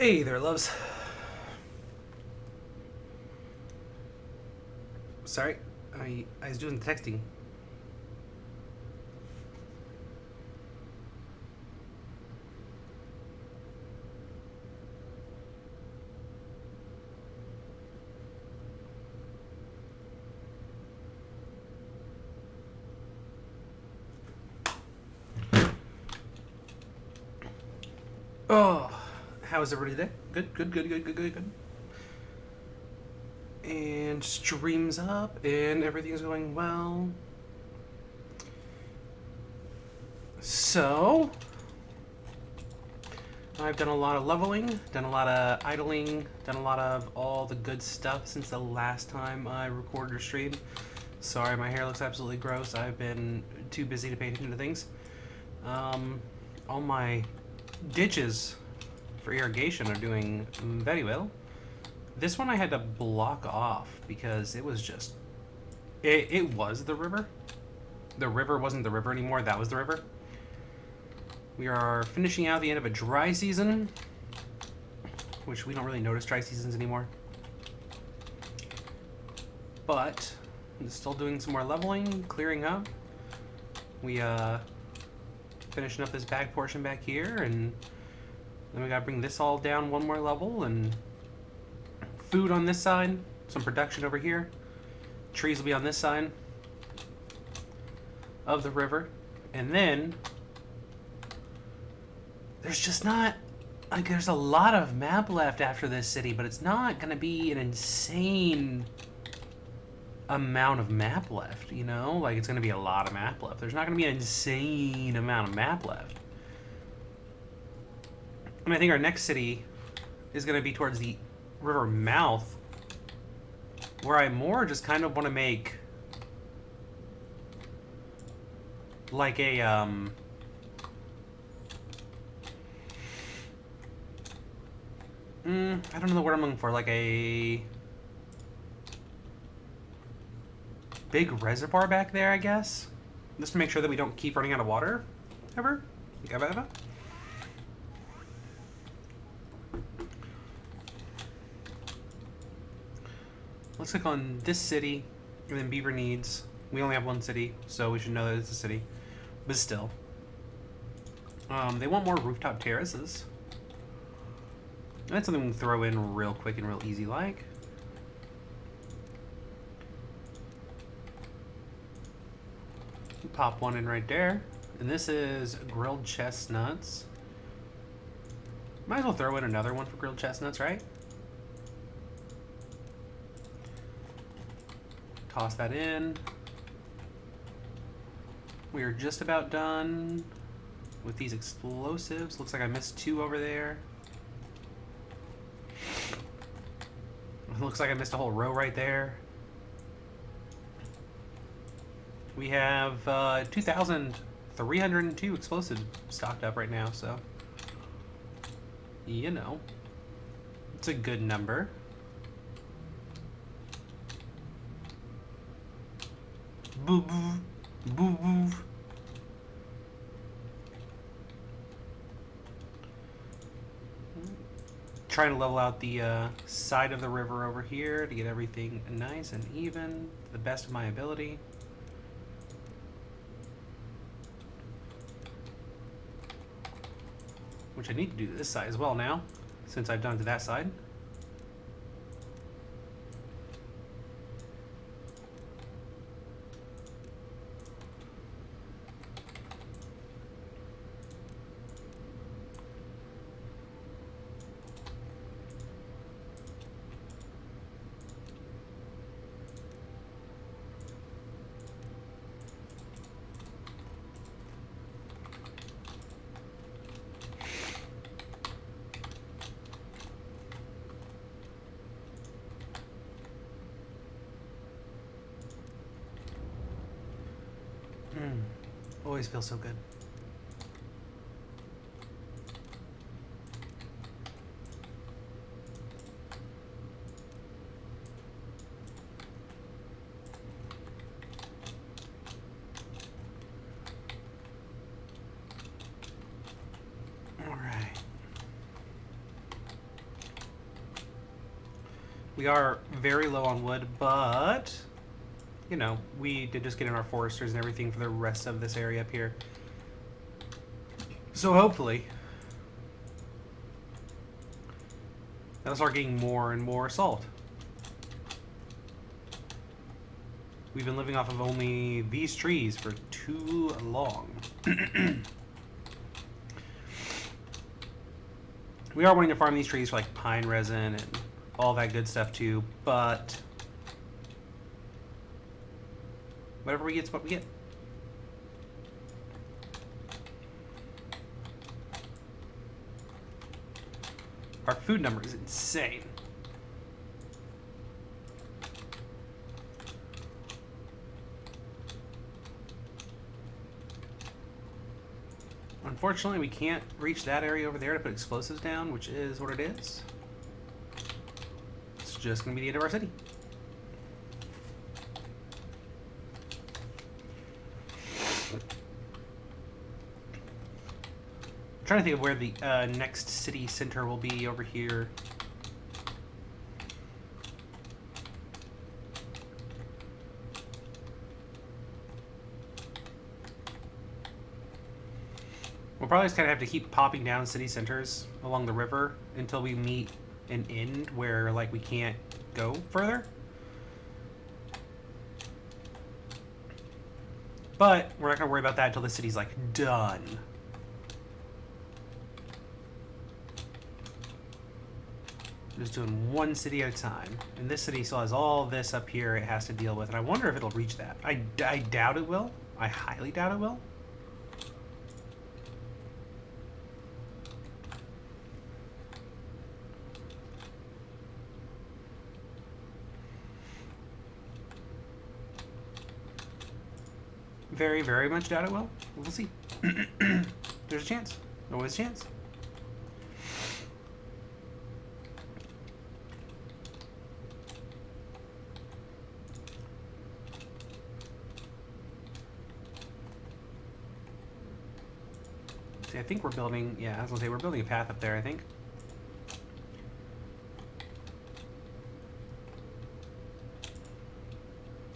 Hey there, loves. Sorry, I was doing the texting. Oh, how is everybody today? Good. And streams up, and everything's going well. So, I've done a lot of leveling, done a lot of idling, done a lot of all the good stuff since the last time I recorded or streamed. Sorry, my hair looks absolutely gross. I've been too busy to pay attention to things. All my ditches for irrigation are doing very well. This one I had to block off because it was just... It was the river. The river wasn't the river anymore, that was the river. We are finishing out the end of a dry season, which we don't really notice dry seasons anymore. But I'm still doing some more leveling, clearing up. We finishing up this back portion back here, and then we gotta bring this all down one more level, and food on this side, some production over here. Trees will be on this side of the river, and then there's just not, like, there's a lot of map left after this city, but it's not gonna be an insane amount of map left, you know? Like, it's gonna be a lot of map left. There's not gonna be an insane amount of map left. And I think our next city is gonna be towards the river mouth, where I more just kind of want to make like a I don't know the word I'm looking for, like a big reservoir back there, I guess, just to make sure that we don't keep running out of water ever. Let's click on this city, and then Beaver needs. We only have one city, so we should know that it's a city, but still. They want more rooftop terraces. That's something we can throw in real quick and real easy like. Pop one in right there. And this is grilled chestnuts. Might as well throw in another one for grilled chestnuts, right? Toss that in. We are just about done with these explosives. Looks like I missed two over there. Looks like I missed a whole row right there. We have 2,302 explosives stocked up right now, so you know, it's a good number. Boo boo, boo boo. Trying to level out the side of the river over here to get everything nice and even to the best of my ability. Which I need to do to this side as well now, since I've done to that side. Always feels so good. All right. We are very low on wood, but you know, we did just get in our foresters and everything for the rest of this area up here. So hopefully that'll start getting more and more salt. We've been living off of only these trees for too long. We are wanting to farm these trees for like pine resin and all that good stuff too, but whatever we get is what we get. Our food number is insane. Unfortunately, we can't reach that area over there to put explosives down, which is what it is. It's just going to be the end of our city. I'm trying to think of where the next city center will be over here. We'll probably just kind of have to keep popping down city centers along the river until we meet an end where like we can't go further. But we're not going to worry about that until the city's like done. We're just doing one city at a time. And this city still has all this up here it has to deal with. And I wonder if it'll reach that. I doubt it will. I highly doubt it will. Very, very much doubt it will. We'll see. There's a chance. Always a chance. See, I think we're building, yeah, I was gonna say we're building a path up there, I think.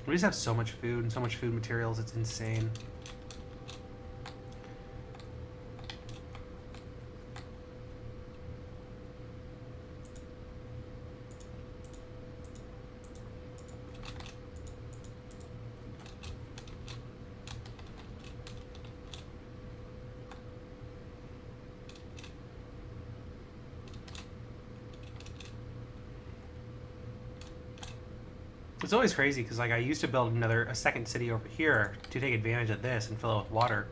We just have so much food and so much food materials, it's insane. It's always crazy because like I used to build a second city over here to take advantage of this and fill it with water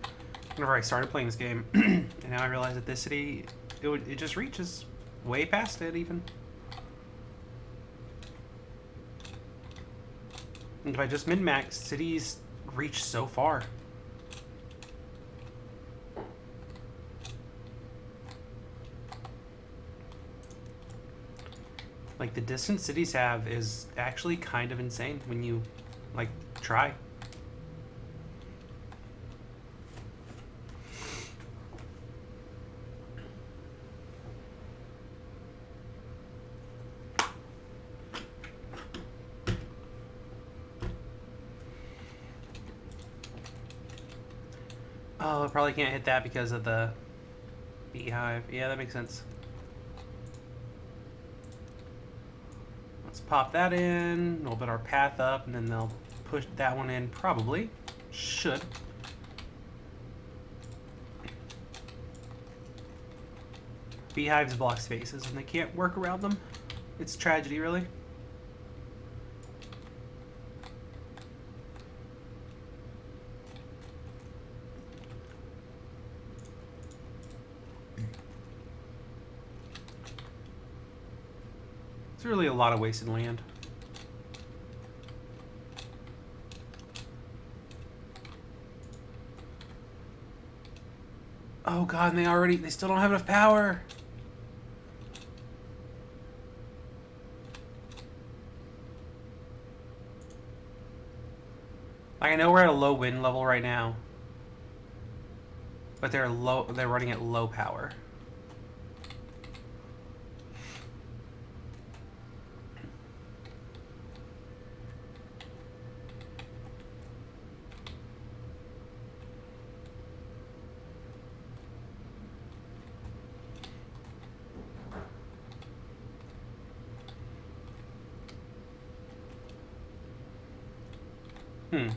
whenever I started playing this game. And now I realize that this city, it just reaches way past it even. And if I just min-max, cities reach so far. Like, the distance cities have is actually kind of insane when you, like, try. Oh, I probably can't hit that because of the beehive. Yeah, that makes sense. Pop that in, we'll put our path up, and then they'll push that one in, probably. Should. Beehives block spaces, and they can't work around them. It's tragedy, really. It's really a lot of wasted land. Oh god, and they still don't have enough power. Like, I know we're at a low wind level right now, but they're running at low power. Hmm.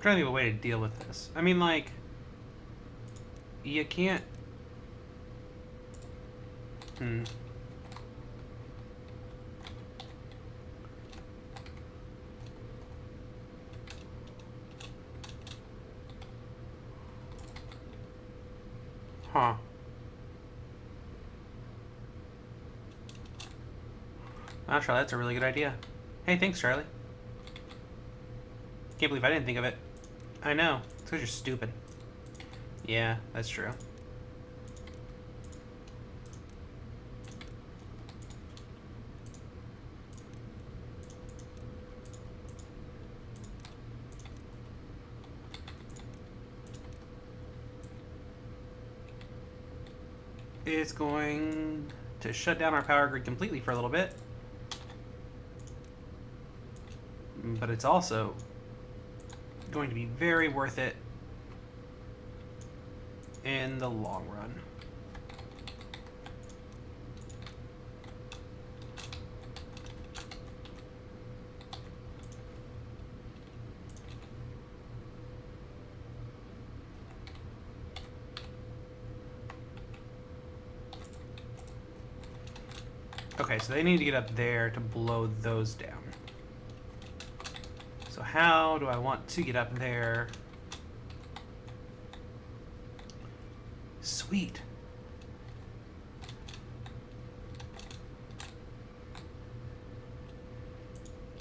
Trying to think of a way to deal with this. I mean, like, you can't. Hmm. Huh. Wow, Charlie, that's a really good idea. Hey, thanks, Charlie. Can't believe I didn't think of it. I know. It's because you're stupid. Yeah, that's true. It's going to shut down our power grid completely for a little bit. But it's also going to be very worth it in the long run. Okay, so they need to get up there to blow those down. So how do I want to get up there? Sweet.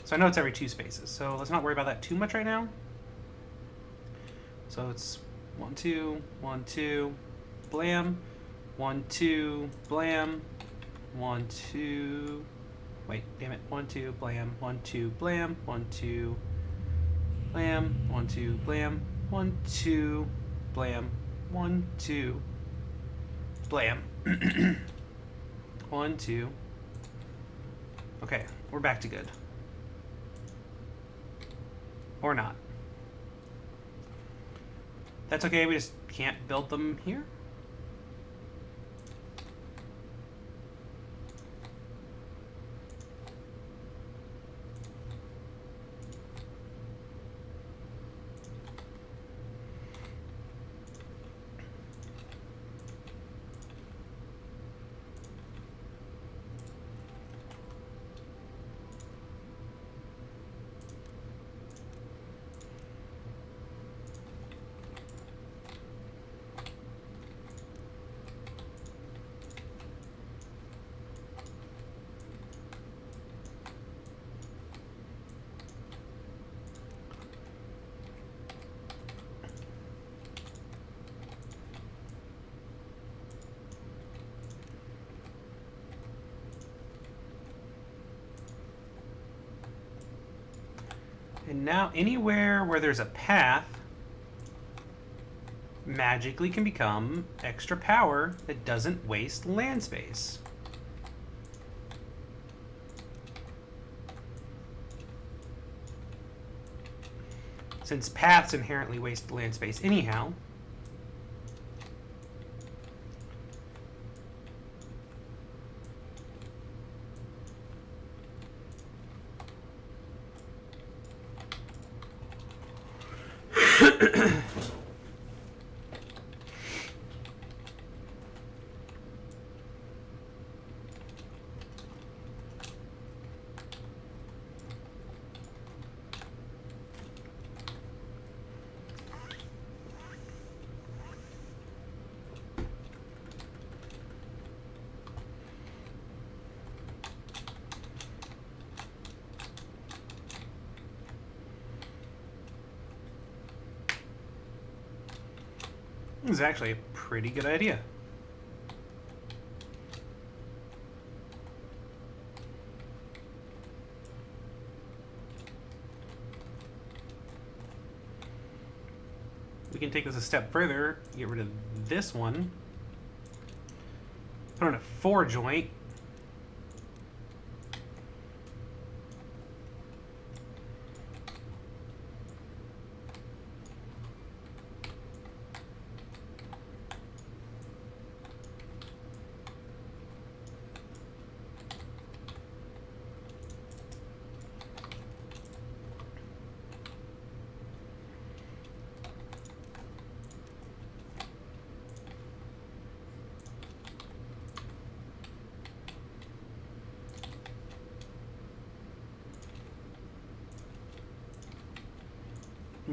So I know it's every 2 spaces, so let's not worry about that too much right now. So it's 1, 2, 1, 2, blam, 1, 2, blam, 1, 2, wait, damn it, 1, 2, blam, 1, 2, blam, 1, 2, blam, 1, 2, blam, 1, 2, blam, 1, 2, blam, 1, 2. Okay, we're back to good. Or not. That's okay, we just can't build them here. And now anywhere where there's a path magically can become extra power that doesn't waste land space. Since paths inherently waste land space anyhow, this is actually a pretty good idea. We can take this a step further, get rid of this one, put on a 4 joint,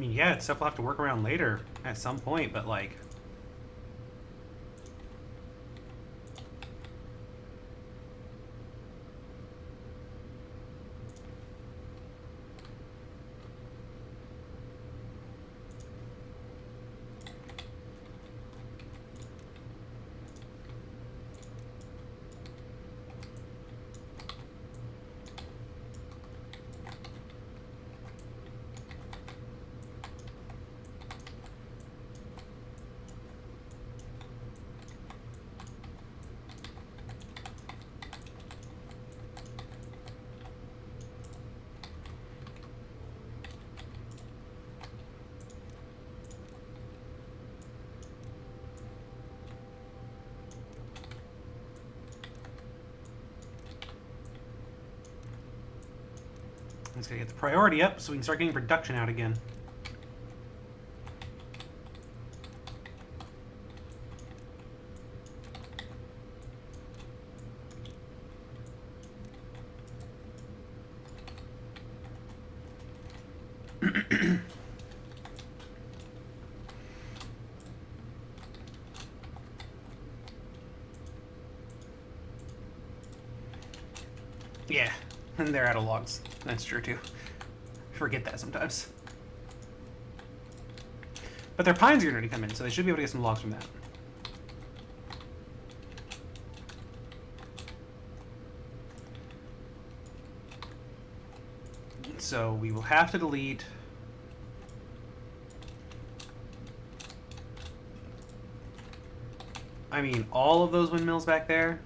mean, yeah, it's stuff we'll have to work around later at some point, but like... Let's gotta get the priority up so we can start getting production out again. Yeah, and they're out of logs. That's true too. Forget that sometimes. But their pines are going to come in, so they should be able to get some logs from that. So we will have to delete... I mean, all of those windmills back there.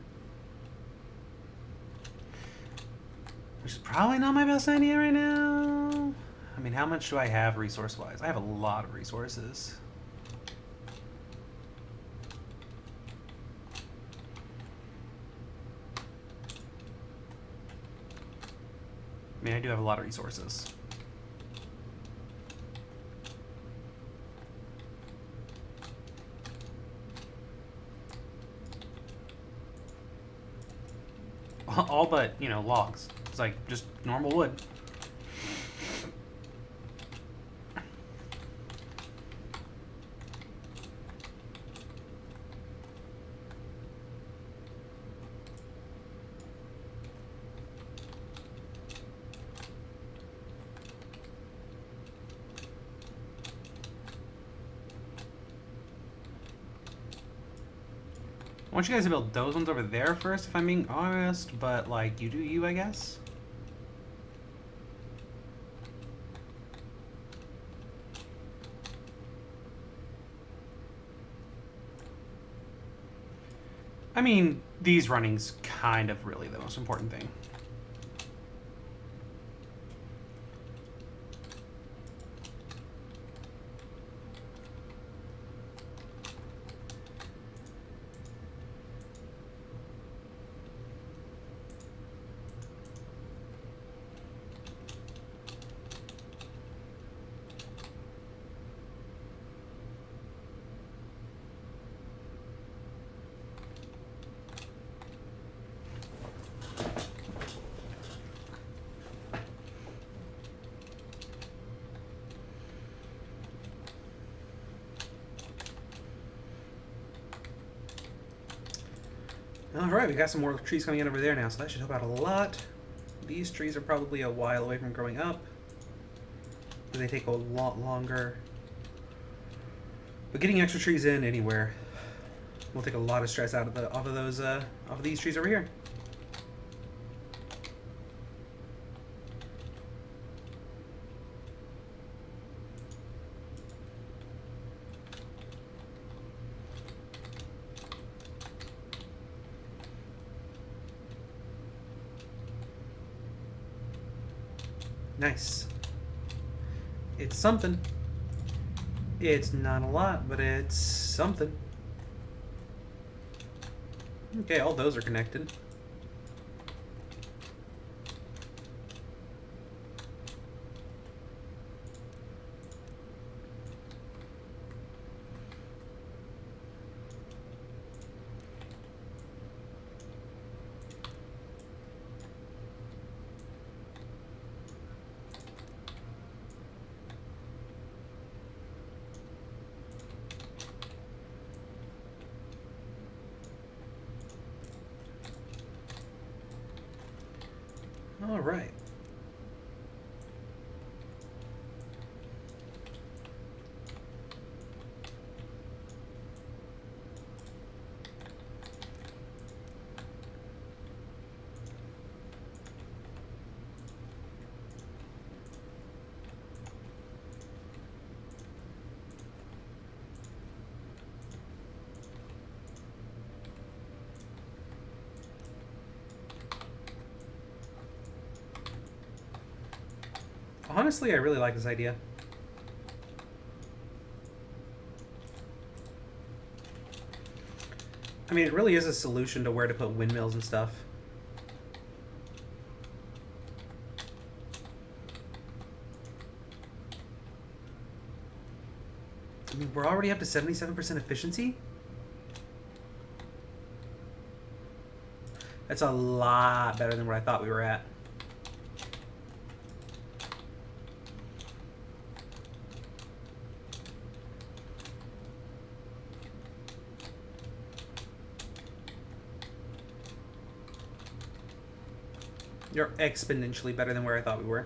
Which is probably not my best idea right now. I mean, how much do I have resource-wise? I have a lot of resources. I mean, I do have a lot of resources. All but, you know, logs. It's like just normal wood. I want you guys to build those ones over there first, if I'm being honest, but, like, you do you, I guess? I mean, these running's kind of really the most important thing. Alright, we got some more trees coming in over there now, so that should help out a lot. These trees are probably a while away from growing up. They take a lot longer. But getting extra trees in anywhere will take a lot of stress out of these trees over here. Nice. It's something. It's not a lot, but it's something. Okay, all those are connected. All right. Honestly, I really like this idea. I mean, it really is a solution to where to put windmills and stuff. I mean, we're already up to 77% efficiency? That's a lot better than what I thought we were at. You're exponentially better than where I thought we were.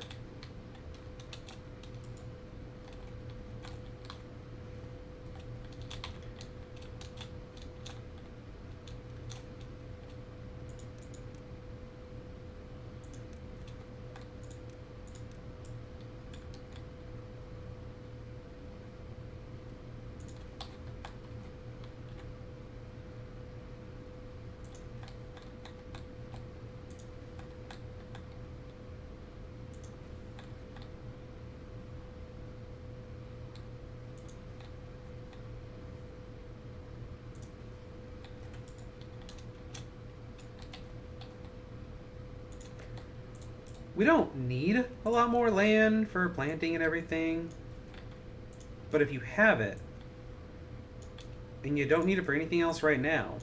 We don't need a lot more land for planting and everything. But if you have it, and you don't need it for anything else right now,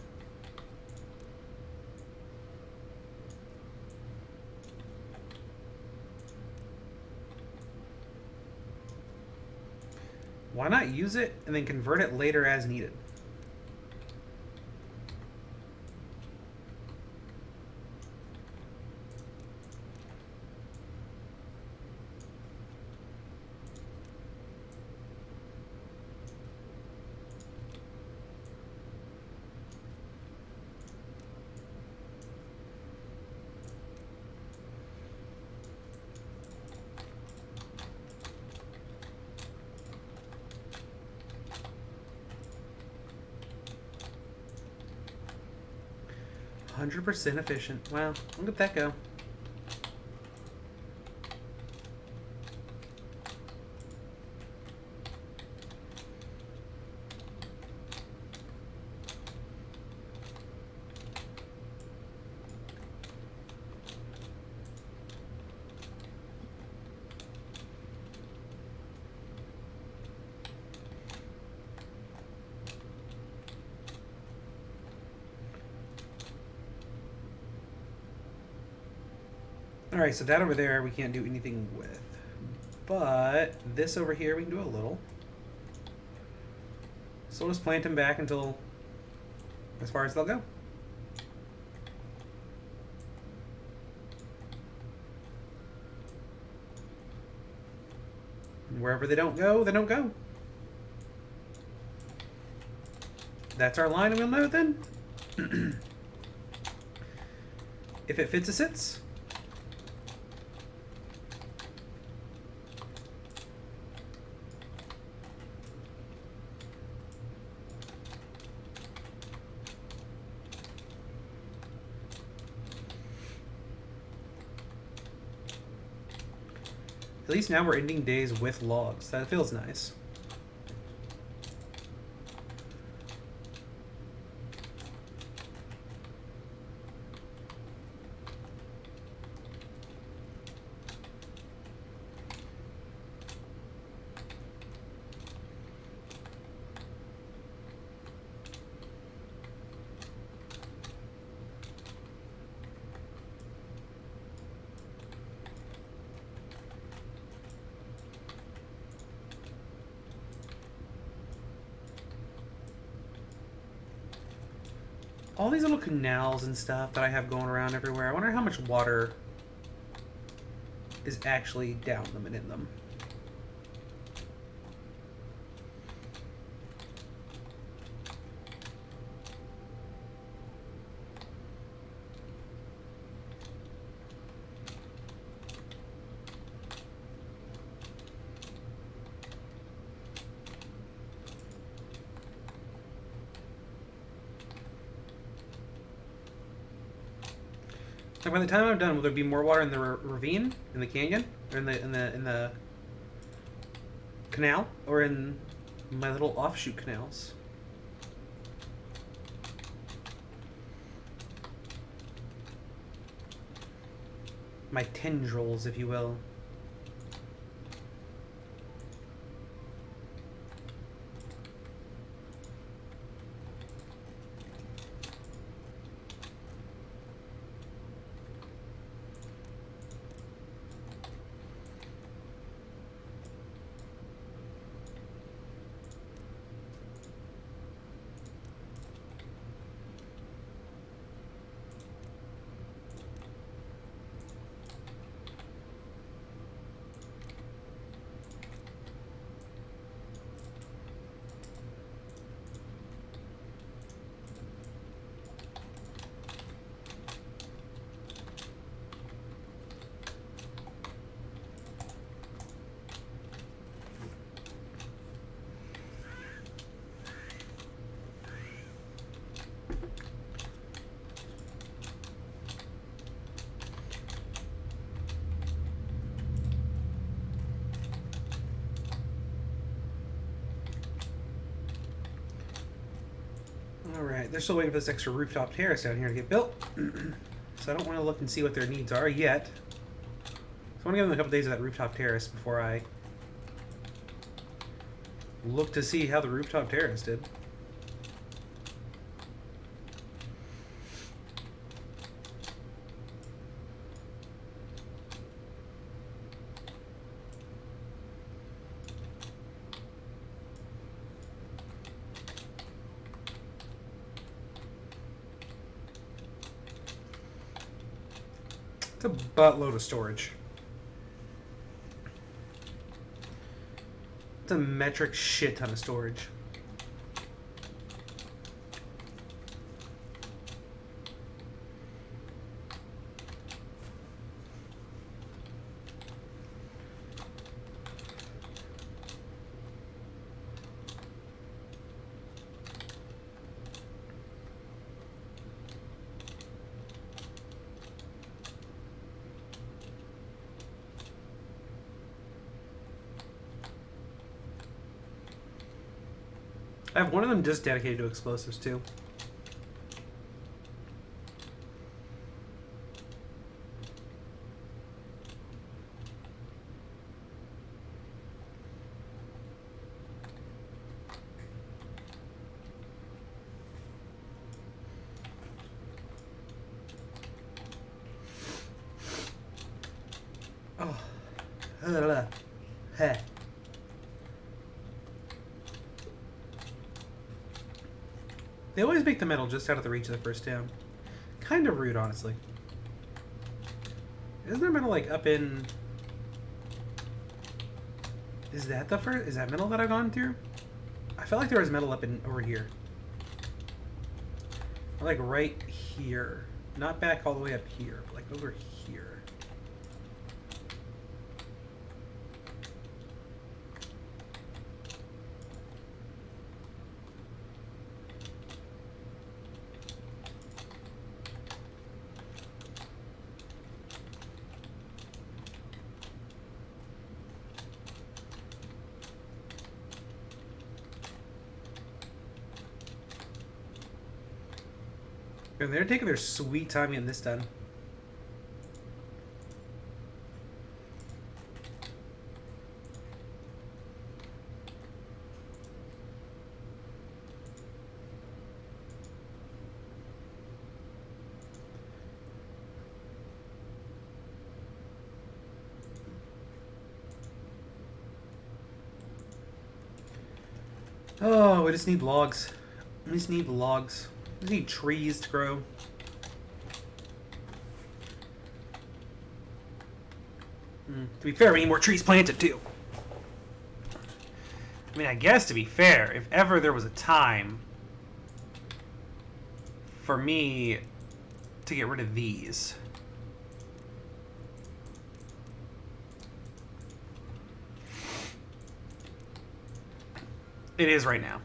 why not use it and then convert it later as needed? %, efficient. Wow, look at that go. Alright, so that over there we can't do anything with. But this over here we can do a little. So we'll just plant them back until as far as they'll go. And wherever they don't go, they don't go. That's our line and we'll know it then. If it fits, it sits. At least now we're ending days with logs. That feels nice. All these little canals and stuff that I have going around everywhere. I wonder how much water is actually down them and in them. Like by the time I'm done, will there be more water in the ravine, in the canyon, or in the canal, or in my little offshoot canals? My tendrils, if you will. Alright, they're still waiting for this extra rooftop terrace down here to get built. So I don't want to look and see what their needs are yet. So I want to give them a couple days of that rooftop terrace before I look to see how the rooftop terrace did. It's a buttload of storage. It's a metric shit ton of storage. I have one of them just dedicated to explosives, too. Oh. Heh. They always make the metal just out of the reach of the first town. Kind of rude, honestly. Isn't there metal, like, up in... Is that the first... Is that metal that I've gone through? I felt like there was metal up in... over here. Or, like, right here. Not back all the way up here, but, like, over here. And they're taking their sweet time getting this done. Oh, we just need logs. We just need logs. We just need trees to grow. To be fair, we need more trees planted too. I mean, I guess to be fair, if ever there was a time for me to get rid of these, it is right now.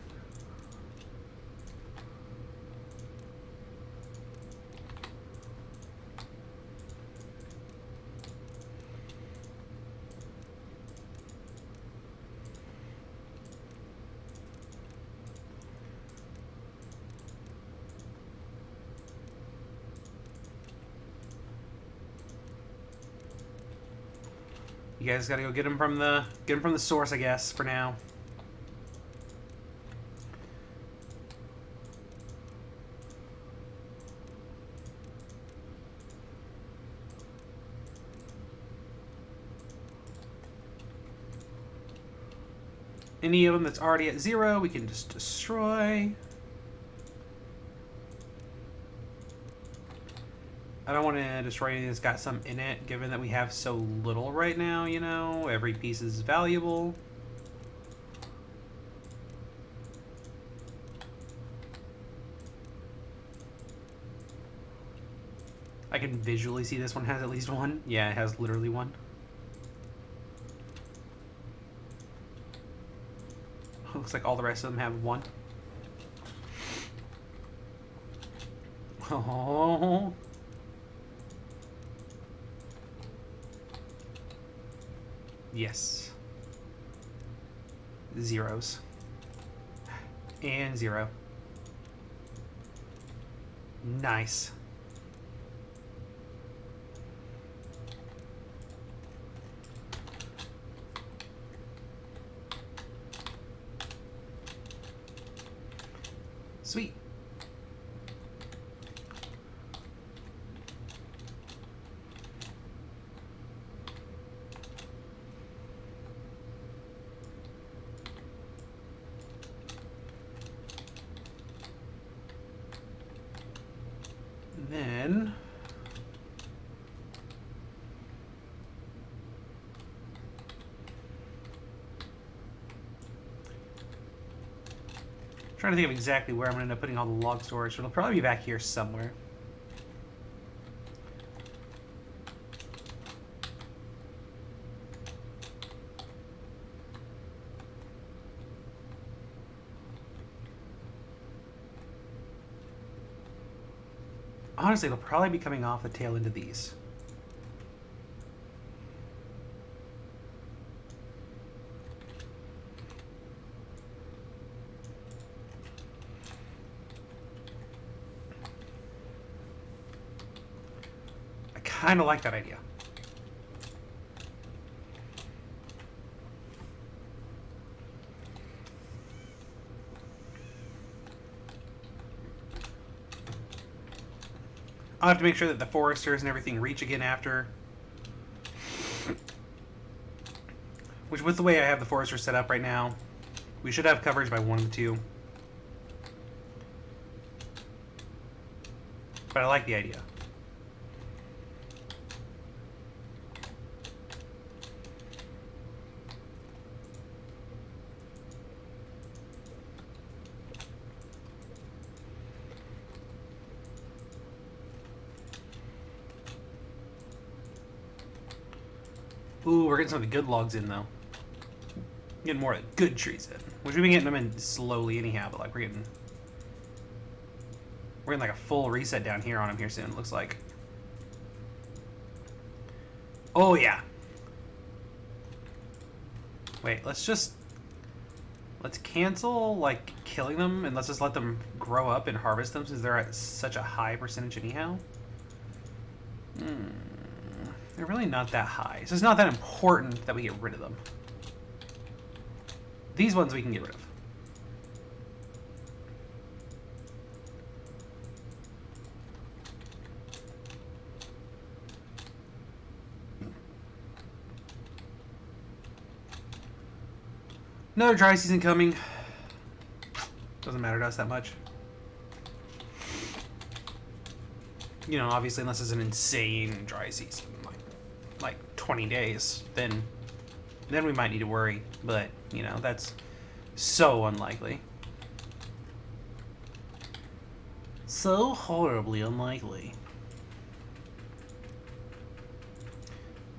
You guys gotta go get them from the source, I guess, for now. Any of them that's already at 0, we can just destroy. I don't want to destroy anything that's got some in it, given that we have so little right now, you know? Every piece is valuable. I can visually see this one has at least one. Yeah, it has literally one. Looks like all the rest of them have one. Oh. Yes. Zeros. And 0. Nice. Sweet. Then trying to think of exactly where I'm going to end up putting all the log storage, but it'll probably be back here somewhere. Honestly, it'll probably be coming off the tail end of these. I kind of like that idea. I'll have to make sure that the foresters and everything reach again after. Which, with the way I have the foresters set up right now, we should have coverage by 1 of the 2. But I like the idea. Ooh, we're getting some of the good logs in, though. Getting more of the good trees in. Which we've been getting them in slowly anyhow, but like we're getting like a full reset down here on them here soon, it looks like. Oh, yeah. Wait, let's cancel, like, killing them, and let's just let them grow up and harvest them since they're at such a high percentage anyhow. They're really not that high, so it's not that important that we get rid of them. These ones we can get rid of. Another dry season coming. Doesn't matter to us that much. You know, obviously, unless it's an insane dry season. Like, like 20 days, then we might need to worry. But, you know, that's so unlikely. So horribly unlikely.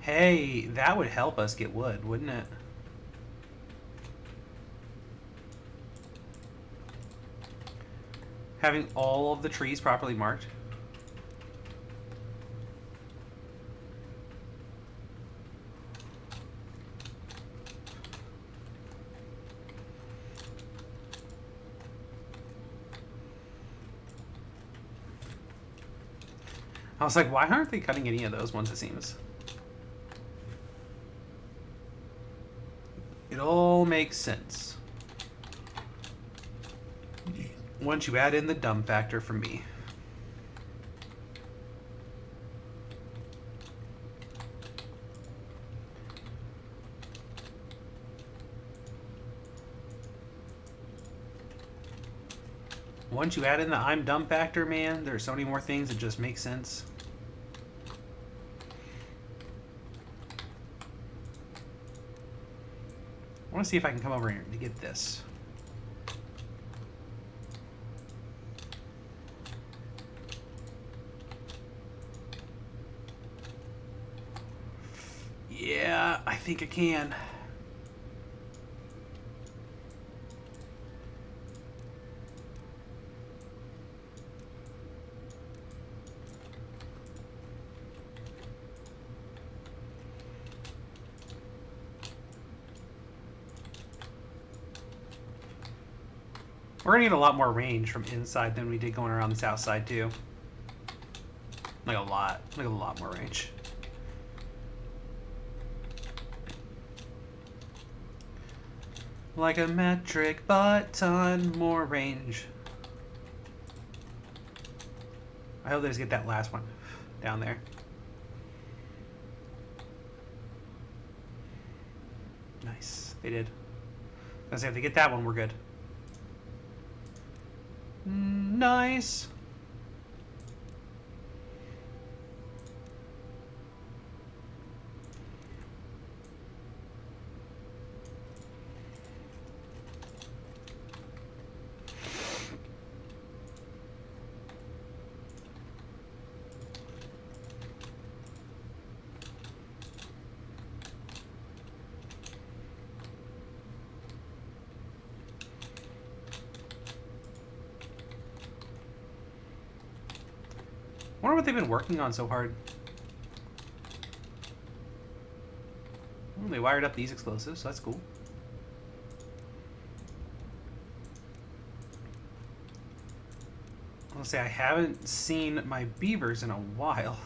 Hey, that would help us get wood, wouldn't it? Having all of the trees properly marked. I was like, why aren't they cutting any of those ones, it seems? It all makes sense. Once you add in the dumb factor for me. Once you add in the I'm dumb factor, man, there's so many more things that just make sense. I want to see if I can come over here to get this. Yeah, I think I can. We're gonna get a lot more range from inside than we did going around this outside too. Like a lot more range. Like a metric button, more range. I hope they just get that last one down there. Nice, they did. I was gonna say, if they get that one, we're good. Nice. I wonder what they've been working on so hard. Oh, they wired up these explosives, so that's cool. I'll say I haven't seen my beavers in a while.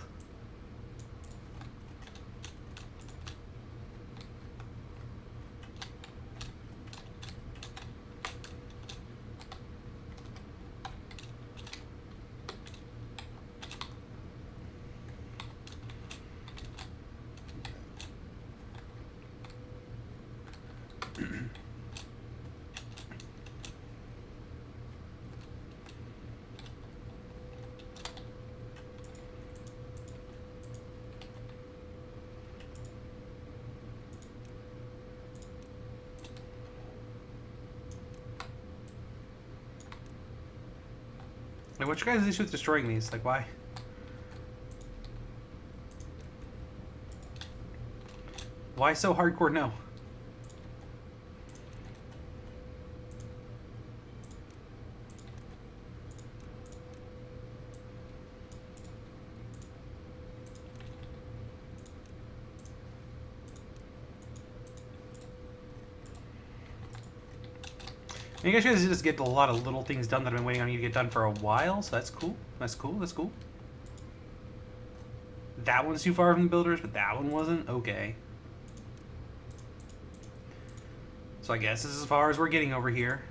Like, what you guys' issue with destroying these? Like, why? Why so hardcore no? You guys just get a lot of little things done that I've been waiting on you to get done for a while, so that's cool. That's cool. That's cool. That one's too far from the builders, but that one wasn't? Okay. So I guess this is as far as we're getting over here.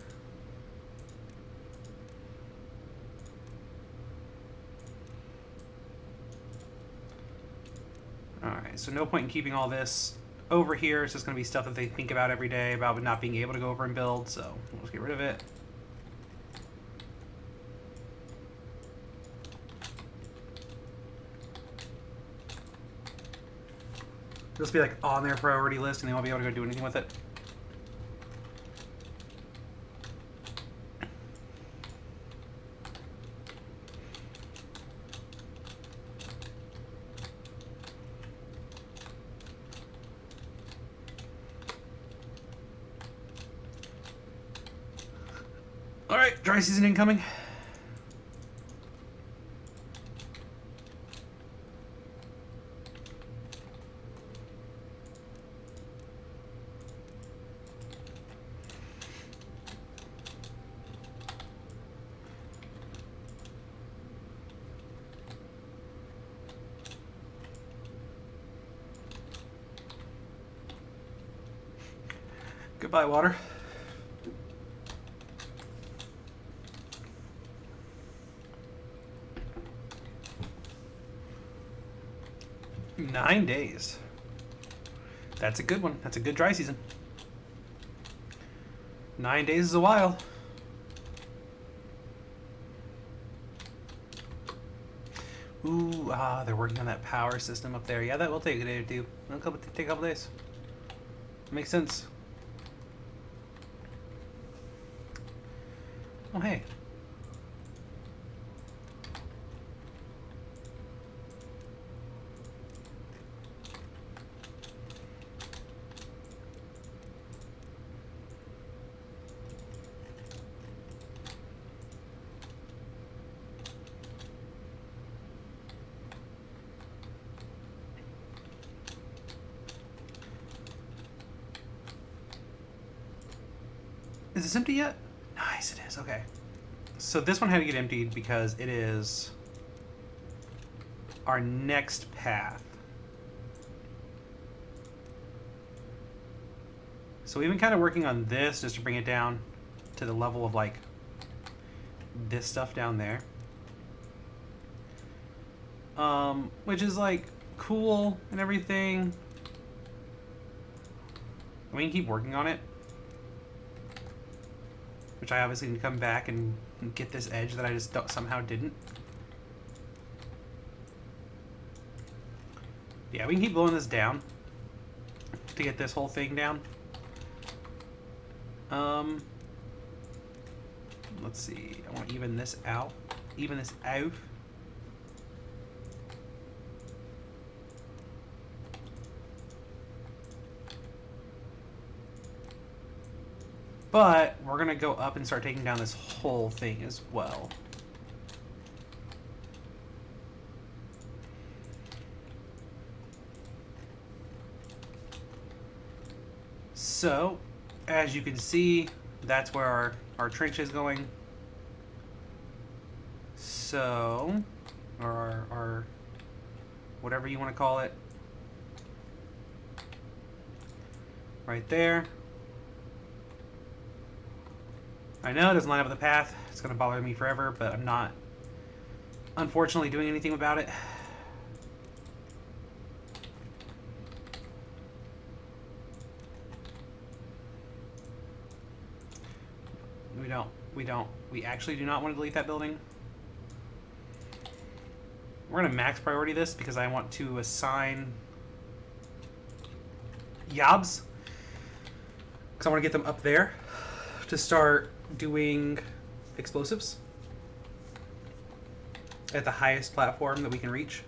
Alright, so no point in keeping all this over here. It's just going to be stuff that they think about every day about not being able to go over and build, so we'll just get rid of it. This will be like on their priority list, and they won't be able to go do anything with it. All right, dry season incoming. Goodbye, water. Nine days. That's a good one. That's a good dry season. 9 days is a while. Ooh, they're working on that power system up there. Yeah, that will take a day or two. Take a couple days. Makes sense. Oh, hey. Is this empty yet? Nice, it is. Okay. So this one had to get emptied because it is our next path. So we've been kind of working on this just to bring it down to the level of like this stuff down there. Which is like cool and everything. We can keep working on it. Which I obviously need to come back and get this edge that I just somehow didn't. Yeah, we can keep blowing this down to get this whole thing down. Let's see. I want to even this out. Even this out. But we're going to go up and start taking down this whole thing as well. So, as you can see, that's where our trench is going. So, or our whatever you want to call it. Right there. I know it doesn't line up with the path. It's going to bother me forever, but I'm not, unfortunately, doing anything about it. We actually do not want to delete that building. We're going to max priority this because I want to assign Yobs. Because I want to get them up there to start doing explosives at the highest platform that we can reach.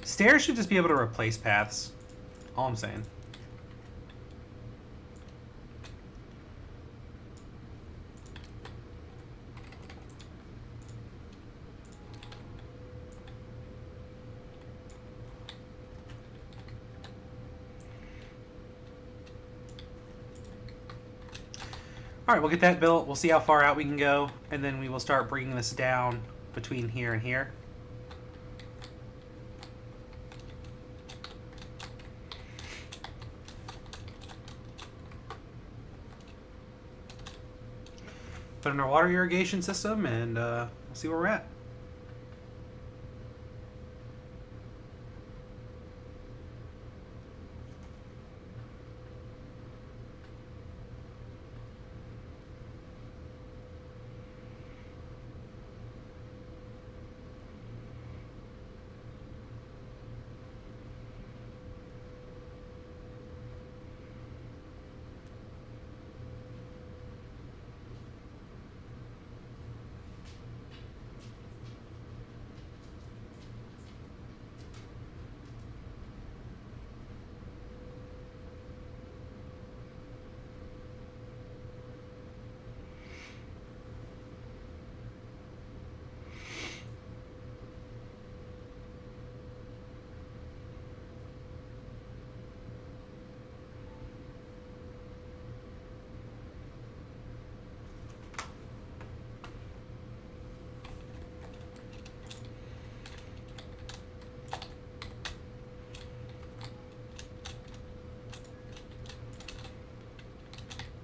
Stairs should just be able to replace paths. All I'm saying. All right, we'll get that built. We'll see how far out we can go, and then we will start bringing this down between here and here. put in our water irrigation system, and we'll see where we're at.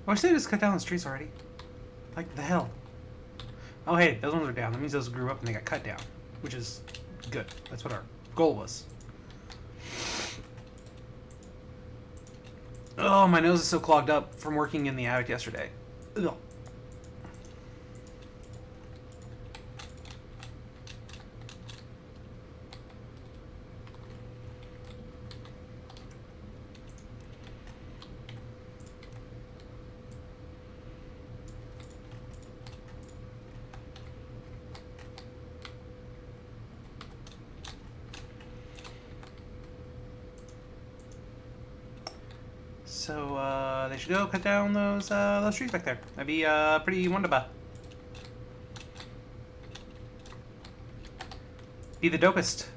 I wish they just cut down the trees already. Like the hell. Oh hey, those ones are down. That means those grew up and they got cut down, which is good. That's what our goal was. Oh, my nose is so clogged up from working in the attic yesterday. Ugh. So, they should go cut down those trees back there. That'd be, pretty wonderful. Be the dopest.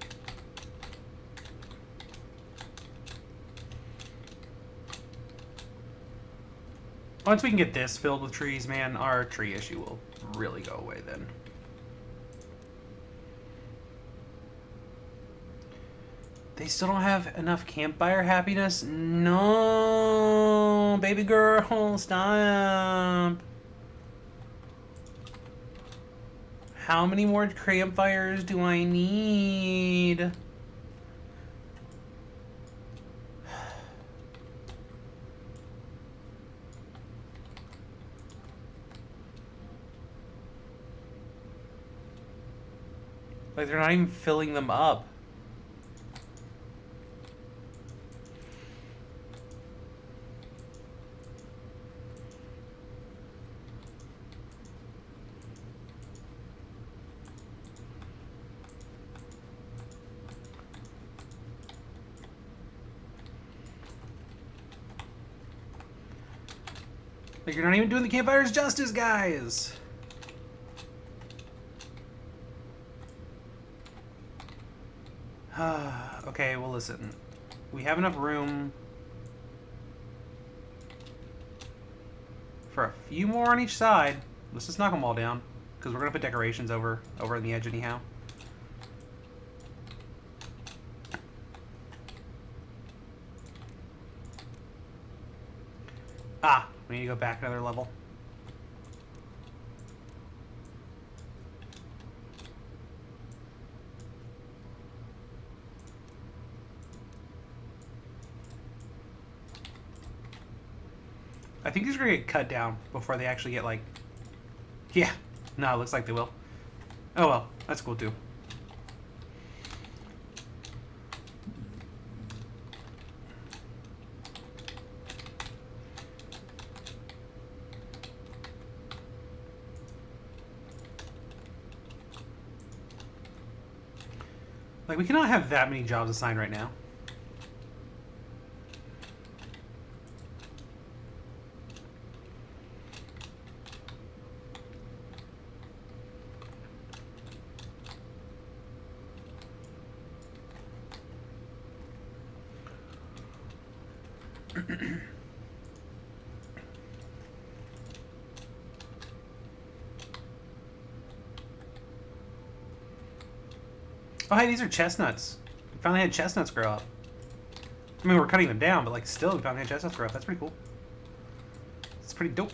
Once we can get this filled with trees, man, our tree issue will really go away then. They still don't have enough campfire happiness? No, baby girl, stop. How many more campfires do I need? Like, they're not even filling them up. Like, you're not even doing the campfires justice, guys! Okay, well listen. We have enough room for a few more on each side. Let's just knock them all down, because we're going to put decorations over on the edge anyhow. Ah, we need to go back another level. I think these are going to get cut down before they actually get, like... Yeah. No, it looks like they will. Oh well, that's cool too. Like, we cannot have that many jobs assigned right now. Oh, hey, these are chestnuts. We finally had chestnuts grow up. I mean, we're cutting them down, but, like, still, we finally had chestnuts grow up. That's pretty cool. It's pretty dope.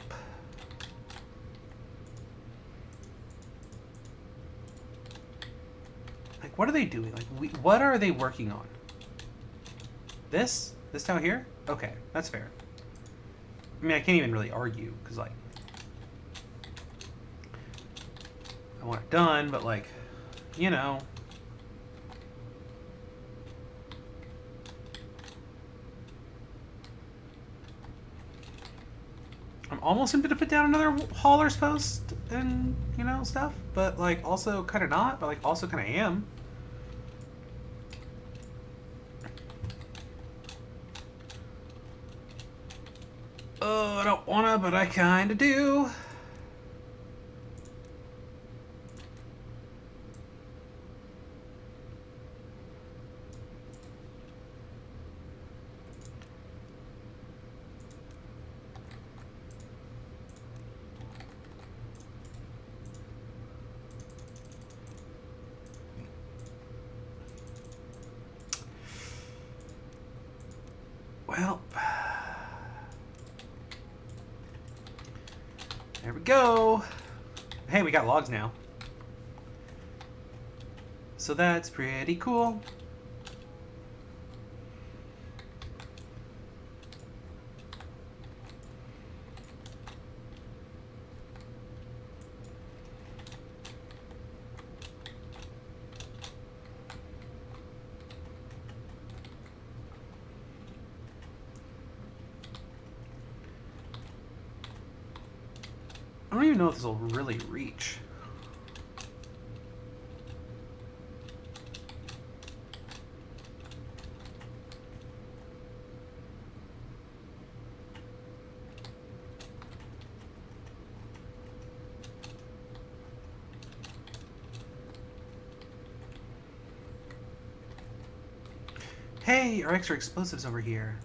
Like, what are they doing? Like, what are they working on? This? This down here? Okay, that's fair. I mean, I can't even really argue, because, like, I want it done, but, like, you know. I'm almost tempted to put down another hauler's post and, you know, stuff, but, like, also kind of not, but, like, also kind of am. Oh, I don't wanna, but I kind of do. Well, there we go. Hey, we got logs now. So that's pretty cool. I don't even know if this will really reach. Hey, our extra explosives over here.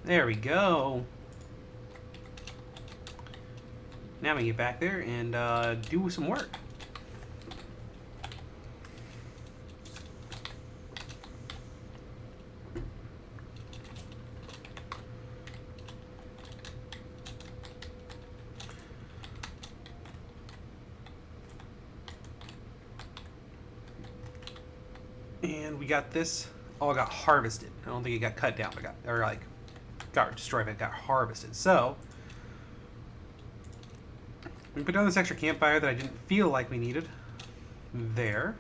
There we go. Now we get back there and do some work. And we got this all got harvested. I don't think it got cut down, but got destroyed, but it got harvested. So we put down this extra campfire that I didn't feel like we needed. There.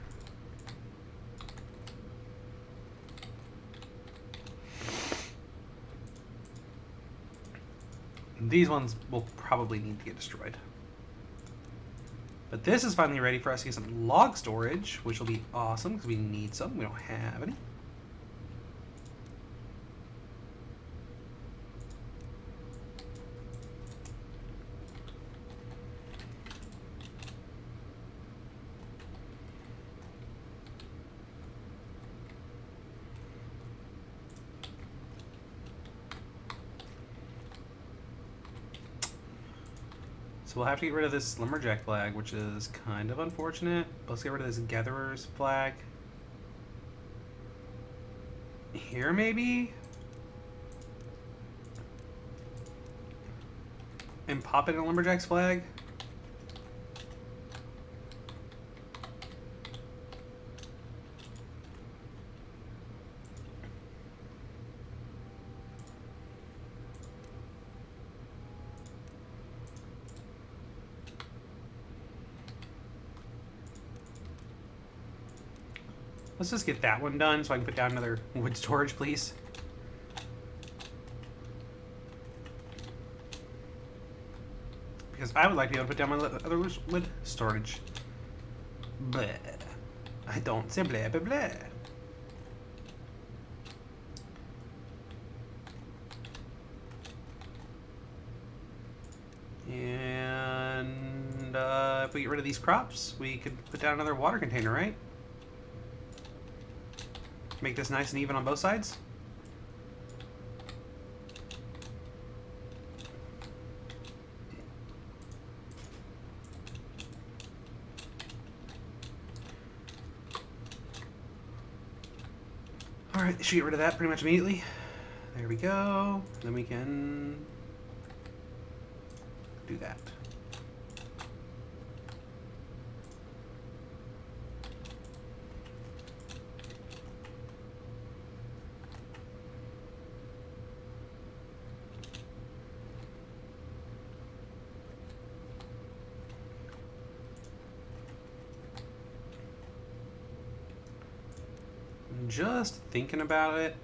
And these ones will probably need to get destroyed. But this is finally ready for us to get some log storage, which will be awesome because we need some. We don't have any. So we'll have to get rid of this lumberjack flag, which is kind of unfortunate. Let's get rid of this gatherer's flag. Here, maybe? And pop it in a lumberjack's flag? Let's just get that one done so I can put down another wood storage, please. Because I would like to be able to put down my other wood storage. Blah. I don't say blah, blah, blah. And if we get rid of these crops, we could put down another water container, right? Make this nice and even on both sides. Alright, should get rid of that pretty much immediately. There we go. Then we can do that. Just thinking about it.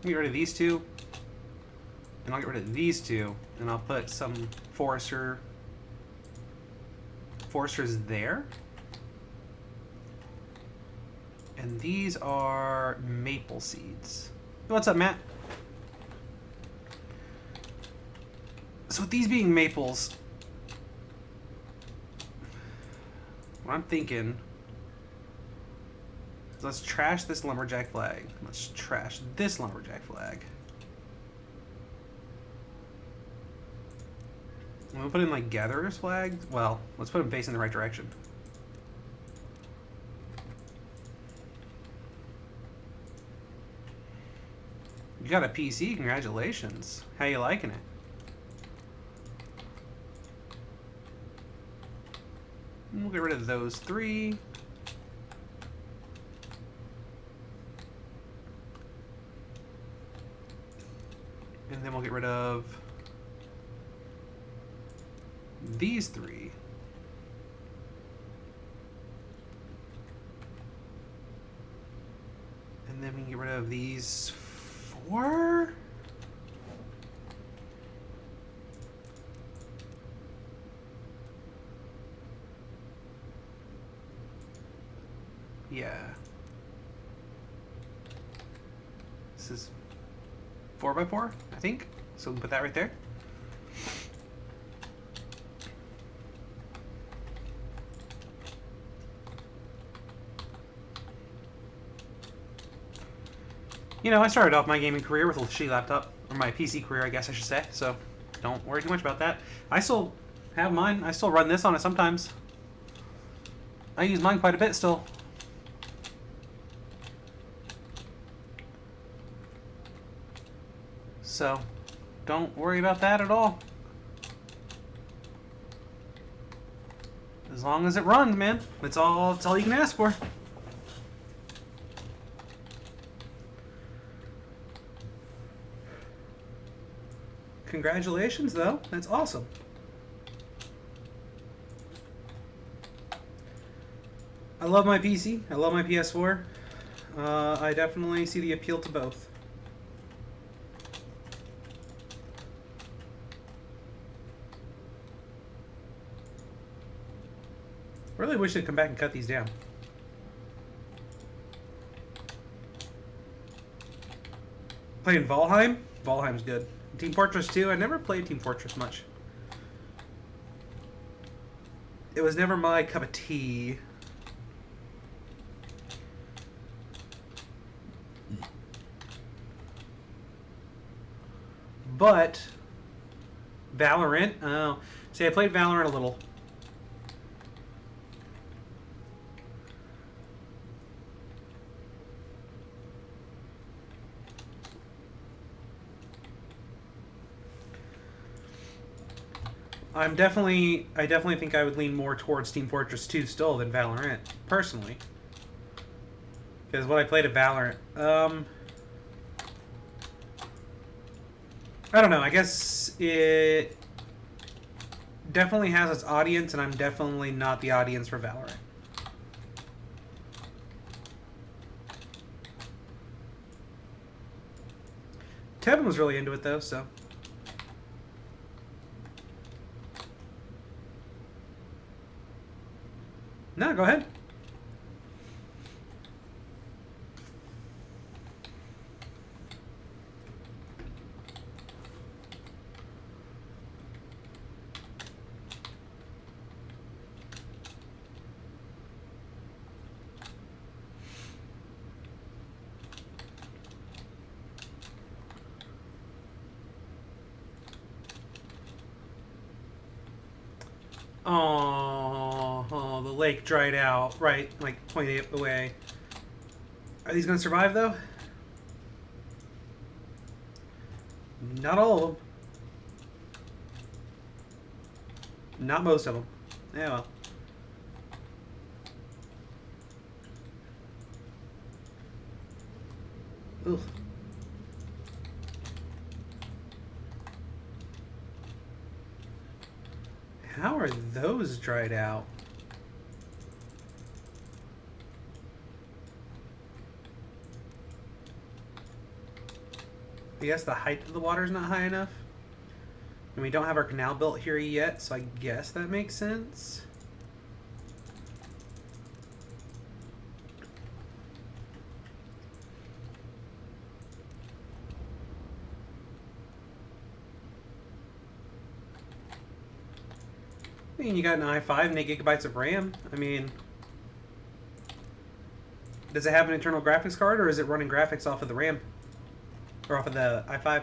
Get rid of these two, and I'll get rid of these two, and I'll put some foresters there. And these are maple seeds. What's up, Matt? So with these being maples, what I'm thinking is let's trash this lumberjack flag. Let's trash this lumberjack flag. And we'll put in like gatherer's flag. Well, let's put them facing the right direction. You got a PC, congratulations. How you liking it? And we'll get rid of those three. And then we'll get rid of these three. And then we can get rid of these four. Yeah. This is 4x4, I think. So we can put that right there. You know, I started off my gaming career with a shitty laptop, or my PC career, I guess I should say, so don't worry too much about that. I still have mine. I still run this on it sometimes. I use mine quite a bit still. So, don't worry about that at all. As long as it runs, man. That's all you can ask for. Congratulations, though. That's awesome. I love my PC. I love my PS4. I definitely see the appeal to both. Really wish they'd come back and cut these down. Playing Valheim? Valheim's good. Team Fortress 2, I never played Team Fortress much. It was never my cup of tea. But Valorant, oh, see, I played Valorant a little. I definitely think I would lean more towards Team Fortress 2 still than Valorant, personally. Because what I played at Valorant, I don't know, I guess it definitely has its audience, and I'm definitely not the audience for Valorant. Tevin was really into it, though, so... No, go ahead. Oh, the lake dried out. Right, like 28 away. Are these going to survive, though? Not all of them. Not most of them. Yeah, well. Ugh. How are those dried out? I guess the height of the water is not high enough. And we don't have our canal built here yet, so I guess that makes sense. I mean, you got an i5 and 8 gigabytes of RAM. I mean, does it have an internal graphics card, or is it running graphics off of the RAM? Or off of the i5?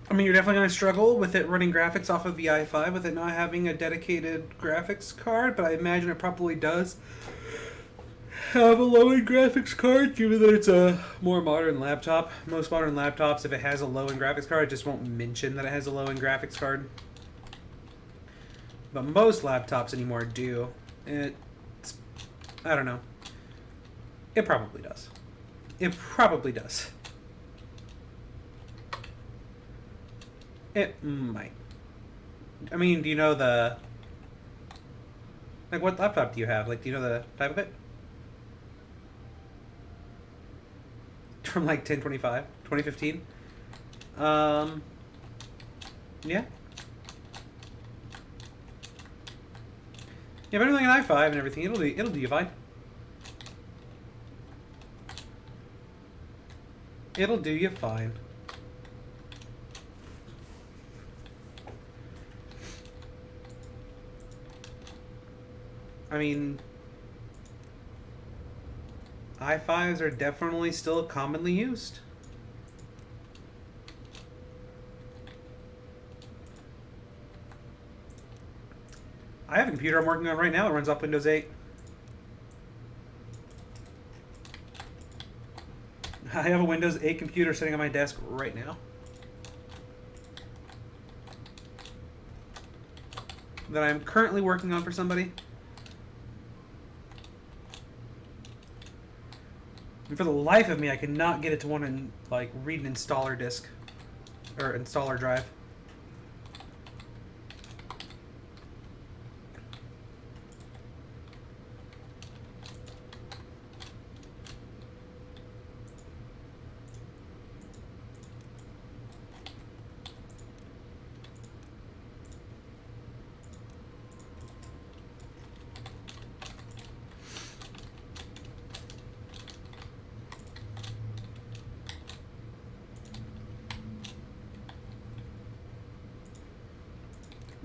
I mean, you're definitely going to struggle with it running graphics off of the i5 with it not having a dedicated graphics card, but I imagine it probably does have a low-end graphics card, given that it's a more modern laptop. Most modern laptops, if it has a low-end graphics card, it just won't mention that it has a low-end graphics card. But most laptops anymore do. It's, I don't know. It probably does. It probably does. It might. I mean, do you know the... Like, what laptop do you have? Like, do you know the type of it? From, like, 1025? 2015? Yeah. Yeah, but everything in i5 and everything, it'll do you fine. It'll do you fine. I mean, i5s are definitely still commonly used. I have a computer I'm working on right now that runs off Windows 8. I have a Windows 8 computer sitting on my desk right now that I'm currently working on for somebody. And for the life of me, I cannot get it to want to like read an installer disk or installer drive.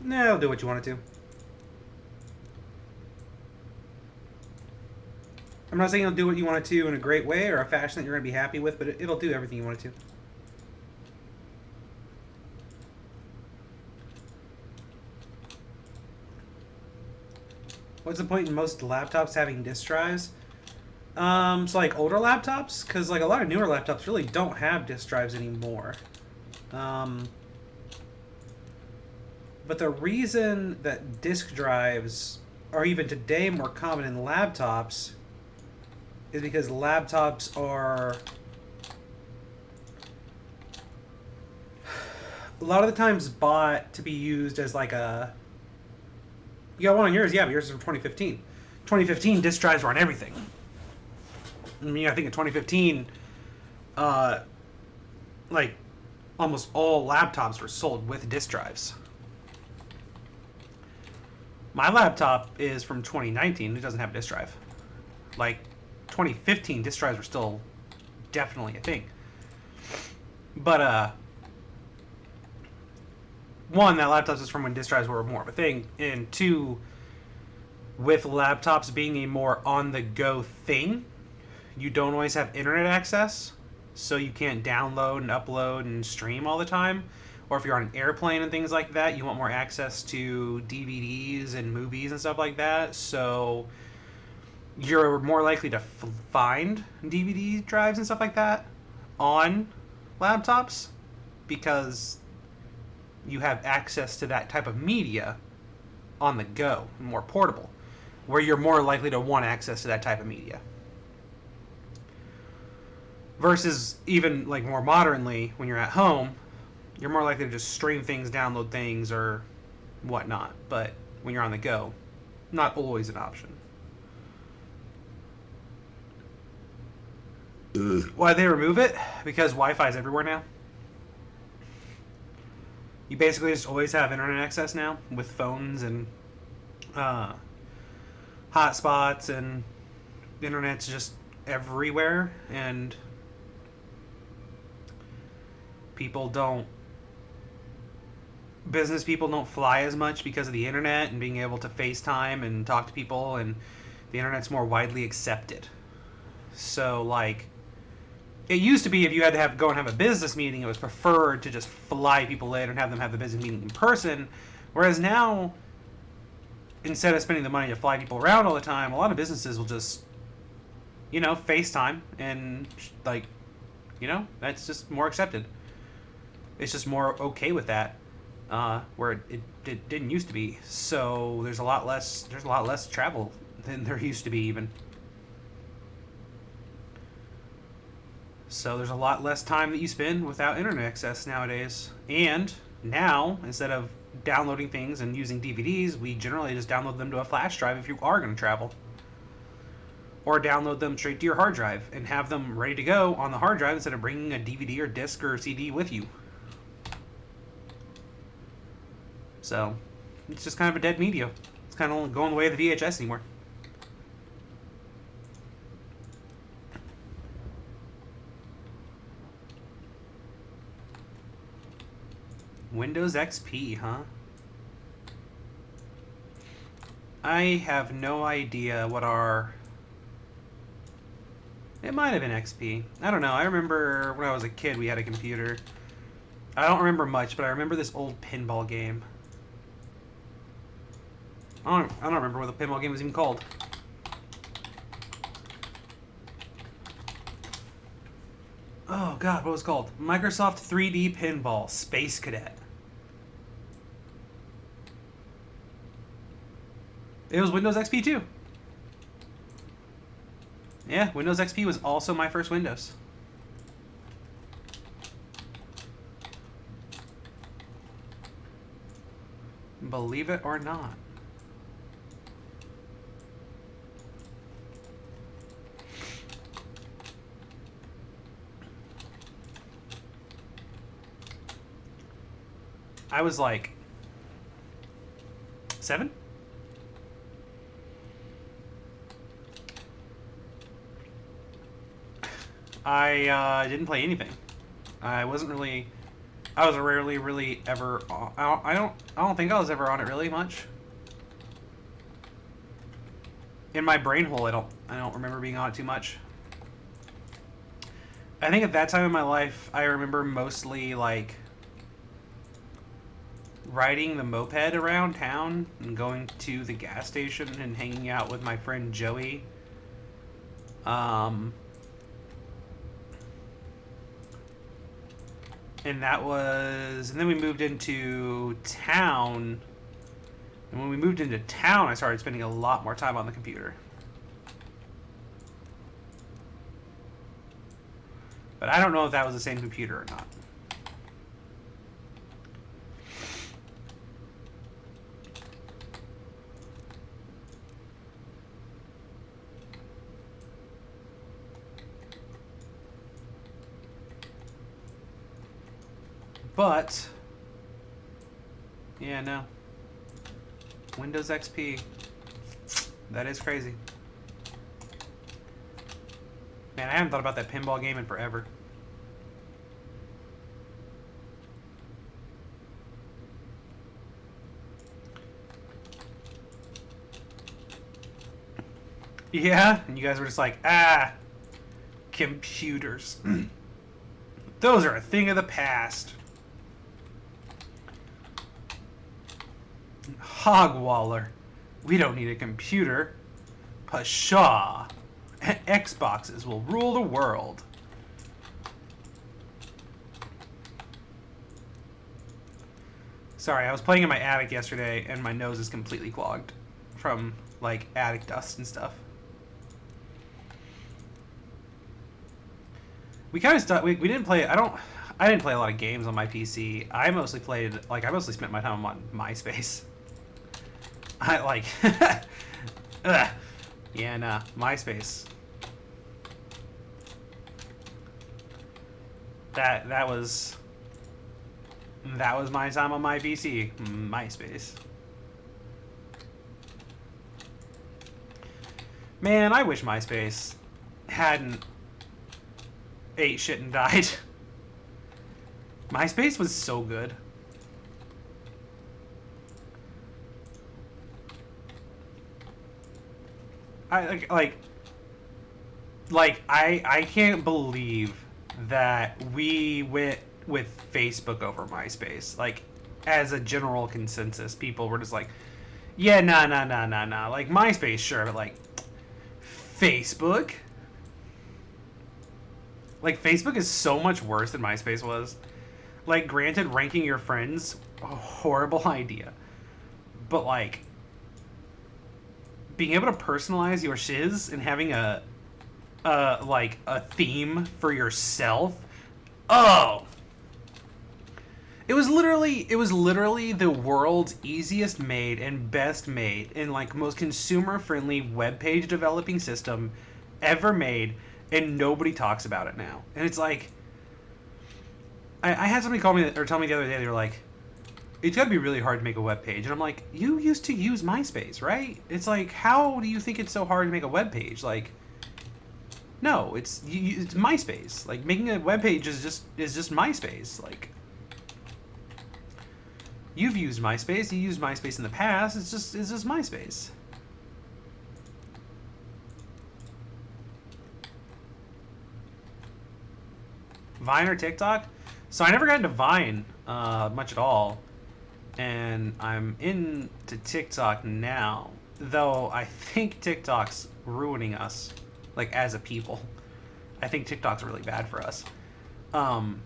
Nah, it'll do what you want it to. I'm not saying it'll do what you want it to in a great way or a fashion that you're going to be happy with, but it'll do everything you want it to. What's the point in most laptops having disk drives? So like older laptops, because like a lot of newer laptops really don't have disk drives anymore. But the reason that disk drives are even today more common in laptops is because laptops are a lot of the times bought to be used as like a... You got one on yours? Yeah, but yours is from 2015. 2015 disk drives were on everything. I mean, I think in 2015, like almost all laptops were sold with disk drives. My laptop is from 2019. It doesn't have a disk drive. Like, 2015, disk drives were still definitely a thing. But, one, that laptop is from when disk drives were more of a thing. And two, With laptops being a more on-the-go thing, you don't always have internet access, so you can't download and upload and stream all the time. Or if you're on an airplane and things like that, you want more access to DVDs and movies and stuff like that. So you're more likely to find DVD drives and stuff like that on laptops because you have access to that type of media on the go, more portable, where you're more likely to want access to that type of media. Versus even like more modernly, when you're at home, you're more likely to just stream things, download things, or whatnot. But when you're on the go, not always an option. Why they remove it? Because Wi-Fi is everywhere now. You basically just always have internet access now with phones and hotspots, and the internet's just everywhere, and business people don't fly as much because of the internet and being able to FaceTime and talk to people, and the internet's more widely accepted. So, like, it used to be if you had to go and have a business meeting, it was preferred to just fly people in and have them have the business meeting in person. Whereas now, instead of spending the money to fly people around all the time, a lot of businesses will just, FaceTime, and, that's just more accepted. It's just more okay with that, where it didn't used to be. So there's a lot less travel than there used to be even. So there's a lot less time that you spend without internet access nowadays. And now, instead of downloading things and using DVDs, we generally just download them to a flash drive if you are going to travel. Or download them straight to your hard drive and have them ready to go on the hard drive instead of bringing a DVD or disc or CD with you. So, it's just kind of a dead media. It's kind of going the way of the VHS anymore. Windows XP, huh? I have no idea what our... It might have been XP. I don't know. I remember when I was a kid we had a computer. I don't remember much, but I remember this old pinball game. I don't remember what the pinball game was even called. Oh god, what was it called? Microsoft 3D Pinball Space Cadet. It was Windows XP too. Yeah, Windows XP was also my first Windows. Believe it or not. I was like 7? I didn't play anything. I was rarely really ever I don't think I was ever on it really much. In my brain hole, I don't remember being on it too much. I think at that time in my life, I remember mostly like riding the moped around town and going to the gas station and hanging out with my friend Joey. And then we moved into town. And when we moved into town, I started spending a lot more time on the computer. But I don't know if that was the same computer or not. But, yeah, no. Windows XP. That is crazy. Man, I haven't thought about that pinball game in forever. Yeah, and you guys were just like, ah, computers. Those are a thing of the past. Hogwaller. We don't need a computer. Pshaw. Xboxes will rule the world. Sorry, I was playing in my attic yesterday and my nose is completely clogged from like attic dust and stuff. We kind of we didn't play. I didn't play a lot of games on my PC. I mostly spent my time on MySpace. I like ugh. Yeah, nah, MySpace. That was my time on my PC. MySpace. Man, I wish MySpace hadn't ate shit and died. MySpace was so good. I can't believe that we went with Facebook over MySpace. Like, as a general consensus, people were just like, yeah, nah. Like, MySpace, sure, but like, Facebook? Like, Facebook is so much worse than MySpace was. Like, granted, ranking your friends, a horrible idea. But, like, being able to personalize your shiz and having a theme for yourself. Oh! It was literally the world's easiest made and best made and, like, most consumer-friendly web page developing system ever made, and nobody talks about it now. And it's like, I had somebody call me or tell me the other day, they were like, it's gotta be really hard to make a web page. And I'm like, you used to use MySpace, right? It's like, how do you think it's so hard to make a web page? Like, no, it's MySpace. Like, making a web page is just MySpace. Like, you've used MySpace. You used MySpace in the past. It's just MySpace. Vine or TikTok? So I never got into Vine much at all, and I'm into TikTok now. Though I think TikTok's ruining us, like, as a people. I think TikTok's really bad for us. And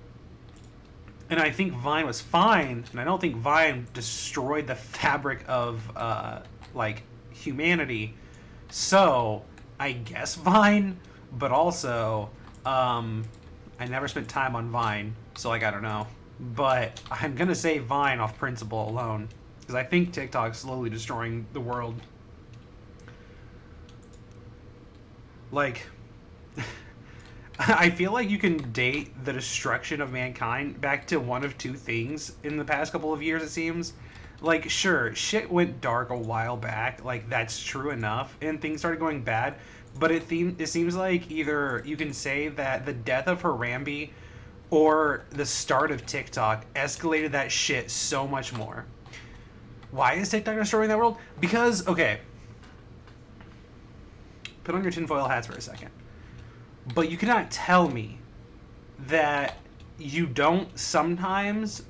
I think Vine was fine, and I don't think Vine destroyed the fabric of like, humanity. So I guess Vine, but also I never spent time on Vine, so, like, I don't know. But I'm gonna say Vine off principle alone, because I think TikTok's slowly destroying the world. Like, I feel like you can date the destruction of mankind back to one of two things in the past couple of years, it seems. Like, sure, shit went dark a while back, like, that's true enough, and things started going bad. But it seems like either you can say that the death of Harambe or the start of TikTok escalated that shit so much more. Why is TikTok destroying that world? Because, okay, put on your tinfoil hats for a second. But you cannot tell me that you don't sometimes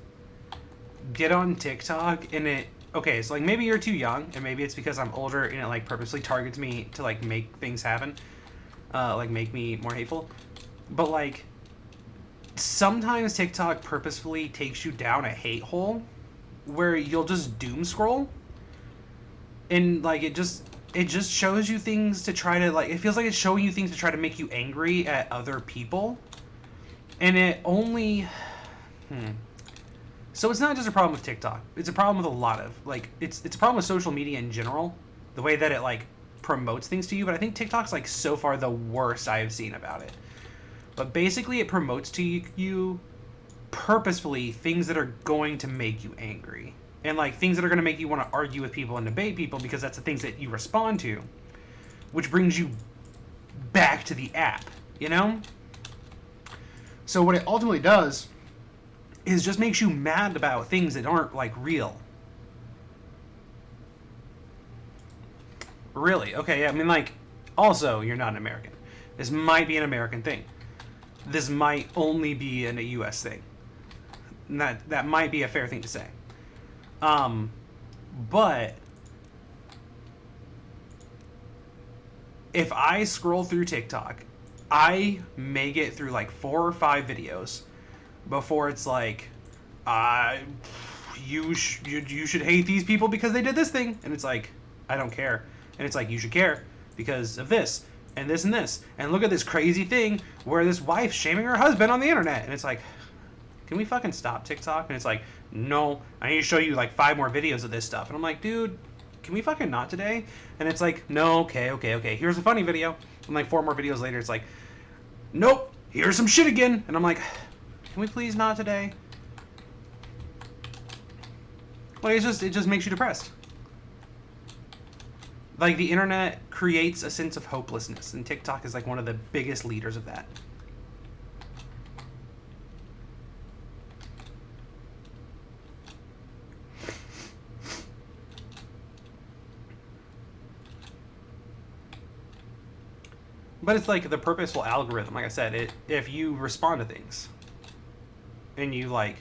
get on TikTok and it... Okay, so, like, maybe you're too young, and maybe it's because I'm older and it, like, purposely targets me to, like, make things happen. Like, make me more hateful. But, like, sometimes TikTok purposefully takes you down a hate hole where you'll just doom scroll. And, like, it just shows you things to try to, like, it feels like it's showing you things to try to make you angry at other people. And it only... So it's not just a problem with TikTok. It's a problem with a lot of, like, it's a problem with social media in general, the way that it, like, promotes things to you. But I think TikTok's, like, so far the worst I have seen about it. But basically it promotes to you purposefully things that are going to make you angry. And, like, things that are going to make you want to argue with people and debate people, because that's the things that you respond to. Which brings you back to the app, you know? So what it ultimately does is just makes you mad about things that aren't, like, real. Really? Okay, yeah, I mean, like, Also, you're not an American. This might be an American thing. This might only be a US thing. And that might be a fair thing to say. But if I scroll through TikTok, I may get through like 4 or 5 videos before it's like, you should hate these people because they did this thing. And it's like, I don't care. And it's like, you should care because of this and this and this. And look at this crazy thing where this wife's shaming her husband on the internet. And it's like, can we fucking stop TikTok? And it's like, no, I need to show you like 5 more videos of this stuff. And I'm like, dude, can we fucking not today? And it's like, no, okay. Here's a funny video. And like 4 more videos later, it's like, nope, here's some shit again. And I'm like, can we please not today? Like, it just makes you depressed. Like, the internet creates a sense of hopelessness, and TikTok is like one of the biggest leaders of that. But it's like the purposeful algorithm. Like I said, if you respond to things and you like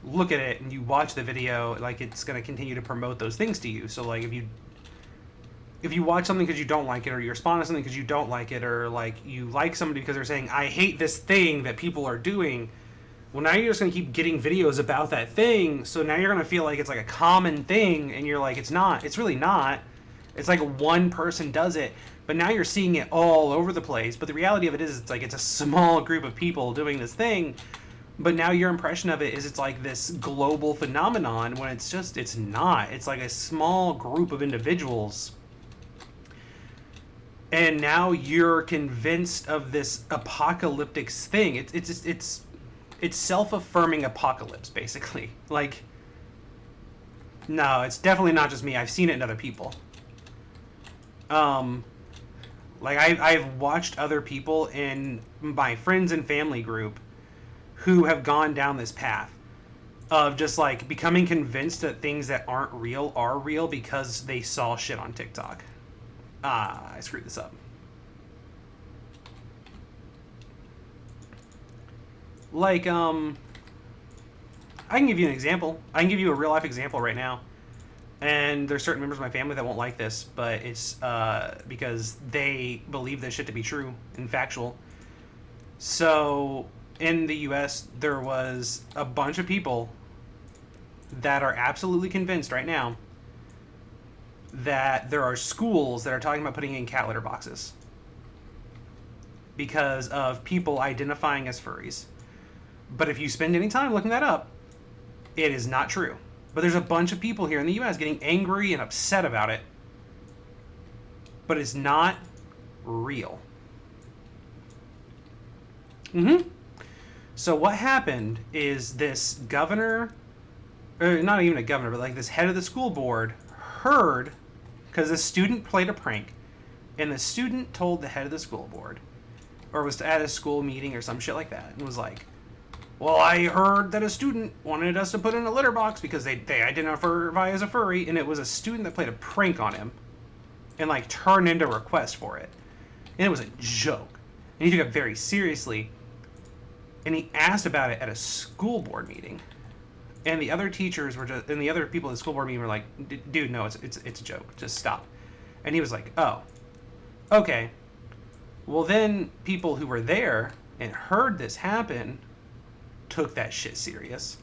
look at it and you watch the video, like it's going to continue to promote those things to you. So like if you watch something because you don't like it, or you respond to something because you don't like it, or like you like somebody because they're saying, I hate this thing that people are doing, well, now you're just going to keep getting videos about that thing. So now you're going to feel like it's like a common thing, and you're like, it's not. It's really not. It's like one person does it, but now you're seeing it all over the place. But the reality of it is, it's like it's a small group of people doing this thing. But now your impression of it is it's like this global phenomenon, when it's not. It's like a small group of individuals. And now you're convinced of this apocalyptic thing. It's self-affirming apocalypse, basically. Like, no, it's definitely not just me. I've seen it in other people. Like I've watched other people in my friends and family group who have gone down this path of just like becoming convinced that things that aren't real are real because they saw shit on TikTok. I screwed this up. Like, I can give you an example. I can give you a real life example right now. And there's certain members of my family that won't like this, but it's because they believe this shit to be true and factual. So in the US, there was a bunch of people that are absolutely convinced right now that there are schools that are talking about putting in cat litter boxes because of people identifying as furries. But if you spend any time looking that up, it is not true. But there's a bunch of people here in the US getting angry and upset about it. But it's not real. So what happened is this governor, or not even a governor, but like this head of the school board heard, because the student played a prank, and the student told the head of the school board, or was at a school meeting or some shit like that, and was like, well, I heard that a student wanted us to put in a litter box because they identify as a furry, and it was a student that played a prank on him and like turned into a request for it. And it was a joke. And he took it very seriously. And he asked about it at a school board meeting. And the other teachers were just, and the other people at the school board meeting were like, dude, no, it's a joke. Just stop. And he was like, oh, okay. Well, then people who were there and heard this happen took that shit serious,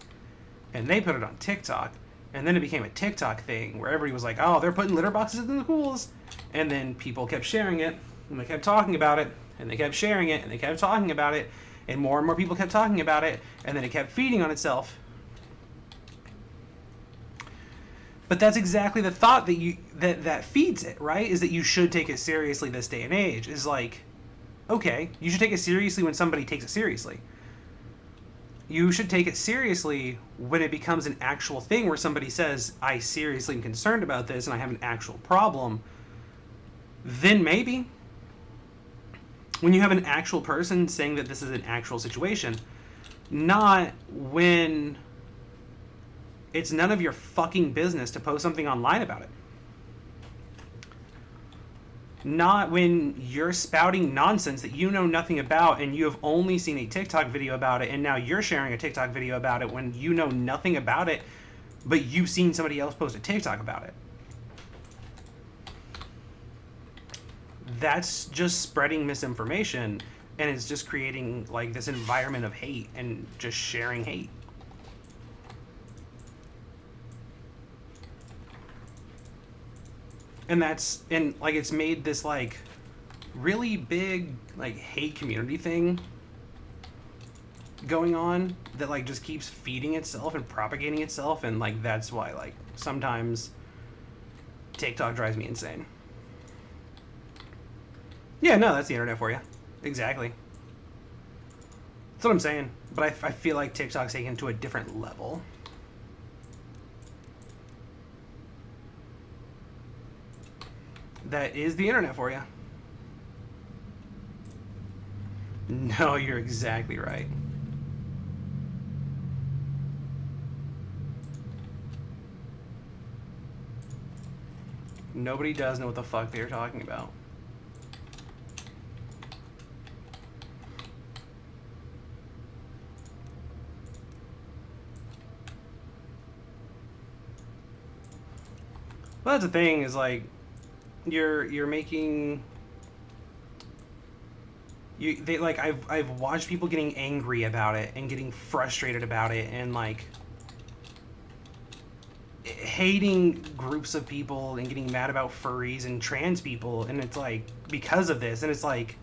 and they put it on TikTok, and then it became a TikTok thing where everybody was like, oh, they're putting litter boxes in the schools, and then people kept sharing it, and they kept talking about it, and they kept sharing it, and they kept talking about it, and more people kept talking about it, and then it kept feeding on itself. But that's exactly the thought that feeds it, right? Is that you should take it seriously this day and age. Is like, okay, you should take it seriously when somebody takes it seriously. You should take it seriously when it becomes an actual thing where somebody says, I seriously am concerned about this and I have an actual problem. Then maybe. When you have an actual person saying that this is an actual situation, not when it's none of your fucking business to post something online about it. Not when you're spouting nonsense that you know nothing about and you have only seen a TikTok video about it, and now you're sharing a TikTok video about it when you know nothing about it, but you've seen somebody else post a TikTok about it. That's just spreading misinformation, and it's just creating like this environment of hate and just sharing hate. And like it's made this like really big like hate community thing going on that like just keeps feeding itself and propagating itself, and like that's why like sometimes TikTok drives me insane. Yeah, no, that's the internet for you. Exactly. That's what I'm saying. But I feel like TikTok's taken to a different level. That is the internet for you. No, you're exactly right. Nobody does know what the fuck they're talking about. Well, that's the thing, is like you're making they like I've watched people getting angry about it and getting frustrated about it and like hating groups of people and getting mad about furries and trans people, and it's like because of this, and it's like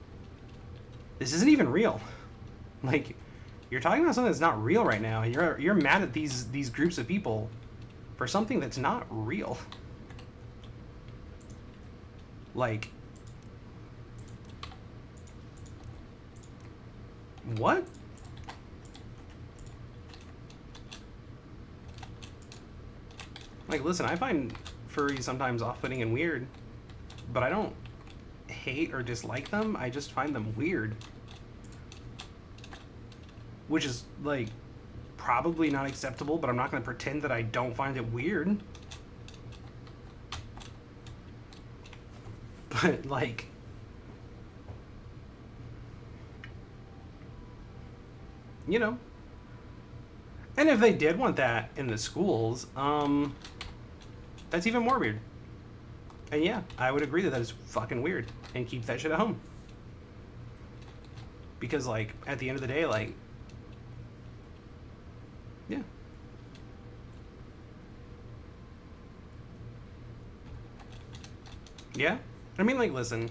this isn't even real. Like you're talking about something that's not real right now, and you're mad at these groups of people for something that's not real. Like, what? Like, listen, I find furries sometimes off-putting and weird, but I don't hate or dislike them. I just find them weird. Which is, like, probably not acceptable, but I'm not going to pretend that I don't find it weird. But, like, you know. And if they did want that in the schools, that's even more weird. And yeah, I would agree that that is fucking weird. And keep that shit at home. Because, like, at the end of the day, like, yeah. Yeah? I mean, like, listen.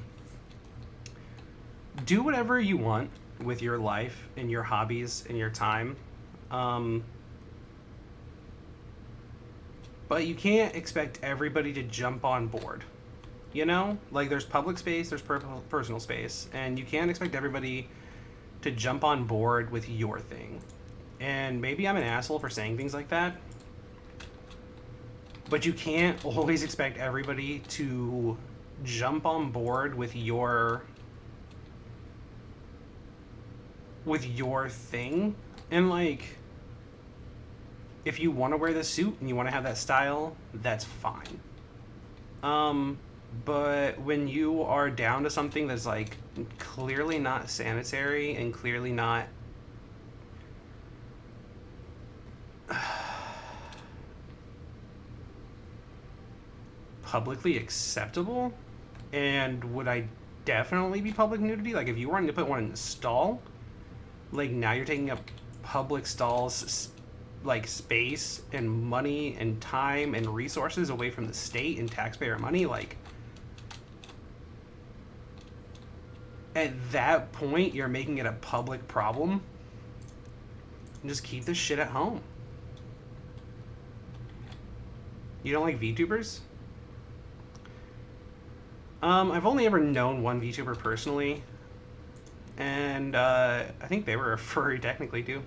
Do whatever you want with your life and your hobbies and your time. But you can't expect everybody to jump on board. You know? Like, there's public space, there's personal space. And you can't expect everybody to jump on board with your thing. And maybe I'm an asshole for saying things like that. But you can't always expect everybody to jump on board with your thing. And, like, if you want to wear the suit and you want to have that style, that's fine. But when you are down to something that's, like, clearly not sanitary and clearly not publicly acceptable, and would I definitely be public nudity? Like, if you wanted to put one in the stall, like, now you're taking up public stalls, like, space and money and time and resources away from the state and taxpayer money. Like, at that point, you're making it a public problem. And just keep this shit at home. You don't like VTubers? I've only ever known one VTuber personally, and I think they were a furry technically too.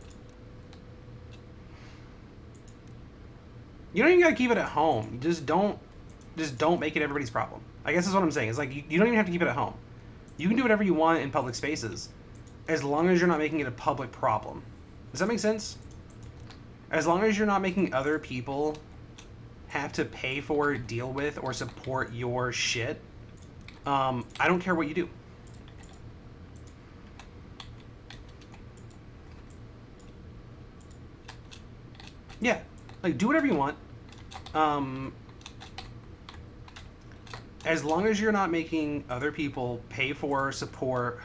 You don't even gotta keep it at home. Just don't make it everybody's problem. I guess that's what I'm saying. It's like you don't even have to keep it at home. You can do whatever you want in public spaces, as long as you're not making it a public problem. Does that make sense? As long as you're not making other people have to pay for, deal with, or support your shit, I don't care what you do. Yeah, like do whatever you want. As long as you're not making other people pay for, support,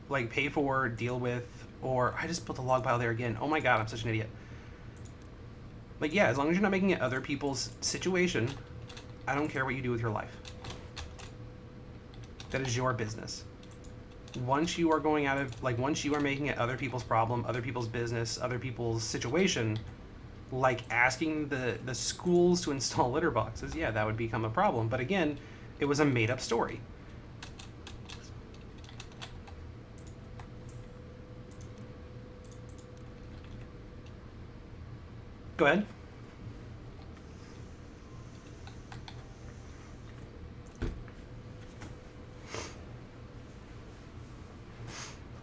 like pay for, deal with, or I just built a log pile there again. Oh my god, I'm such an idiot. Like, yeah, as long as you're not making it other people's situation, I don't care what you do with your life. That is your business. Once you are going out of, like, once you are making it other people's problem, other people's business, other people's situation, like asking the schools to install litter boxes, yeah, that would become a problem. But again, it was a made-up story. Go ahead.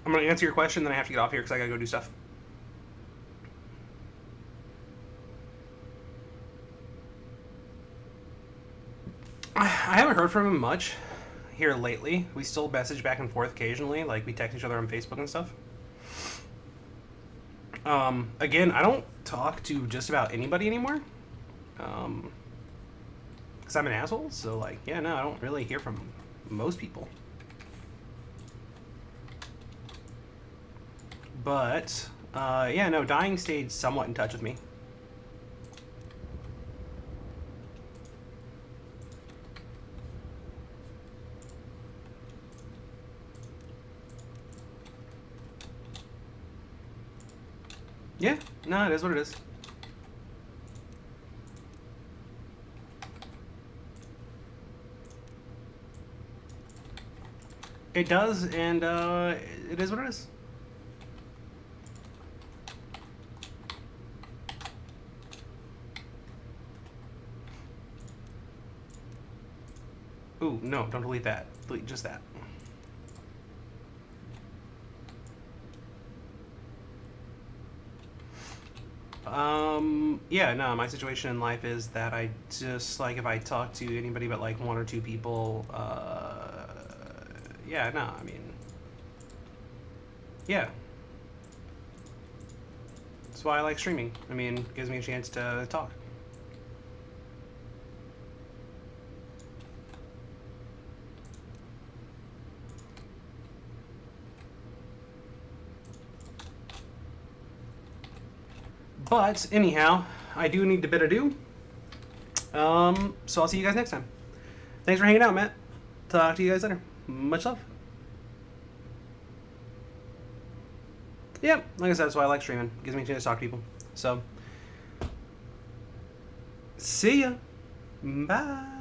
I'm going to answer your question, then I have to get off here because I got to go do stuff. I haven't heard from him much here lately. We still message back and forth occasionally, like we text each other on Facebook and stuff. Again, I don't talk to just about anybody anymore. Because I'm an asshole, so like, yeah, no, I don't really hear from most people. But, yeah, no, Dying stayed somewhat in touch with me. Yeah, no, it is what it is. It does, and it is what it is. Ooh, no, don't delete that. Delete just that. Yeah, no, my situation in life is that I just, like, if I talk to anybody but, like, one or two people, yeah, no, I mean, yeah. That's why I like streaming. I mean, it gives me a chance to talk. But, anyhow, I do need to bid adieu. So I'll see you guys next time. Thanks for hanging out, Matt. Talk to you guys later. Much love. Yeah, like I said, that's why I like streaming. It gives me a chance to talk to people. So, see ya. Bye.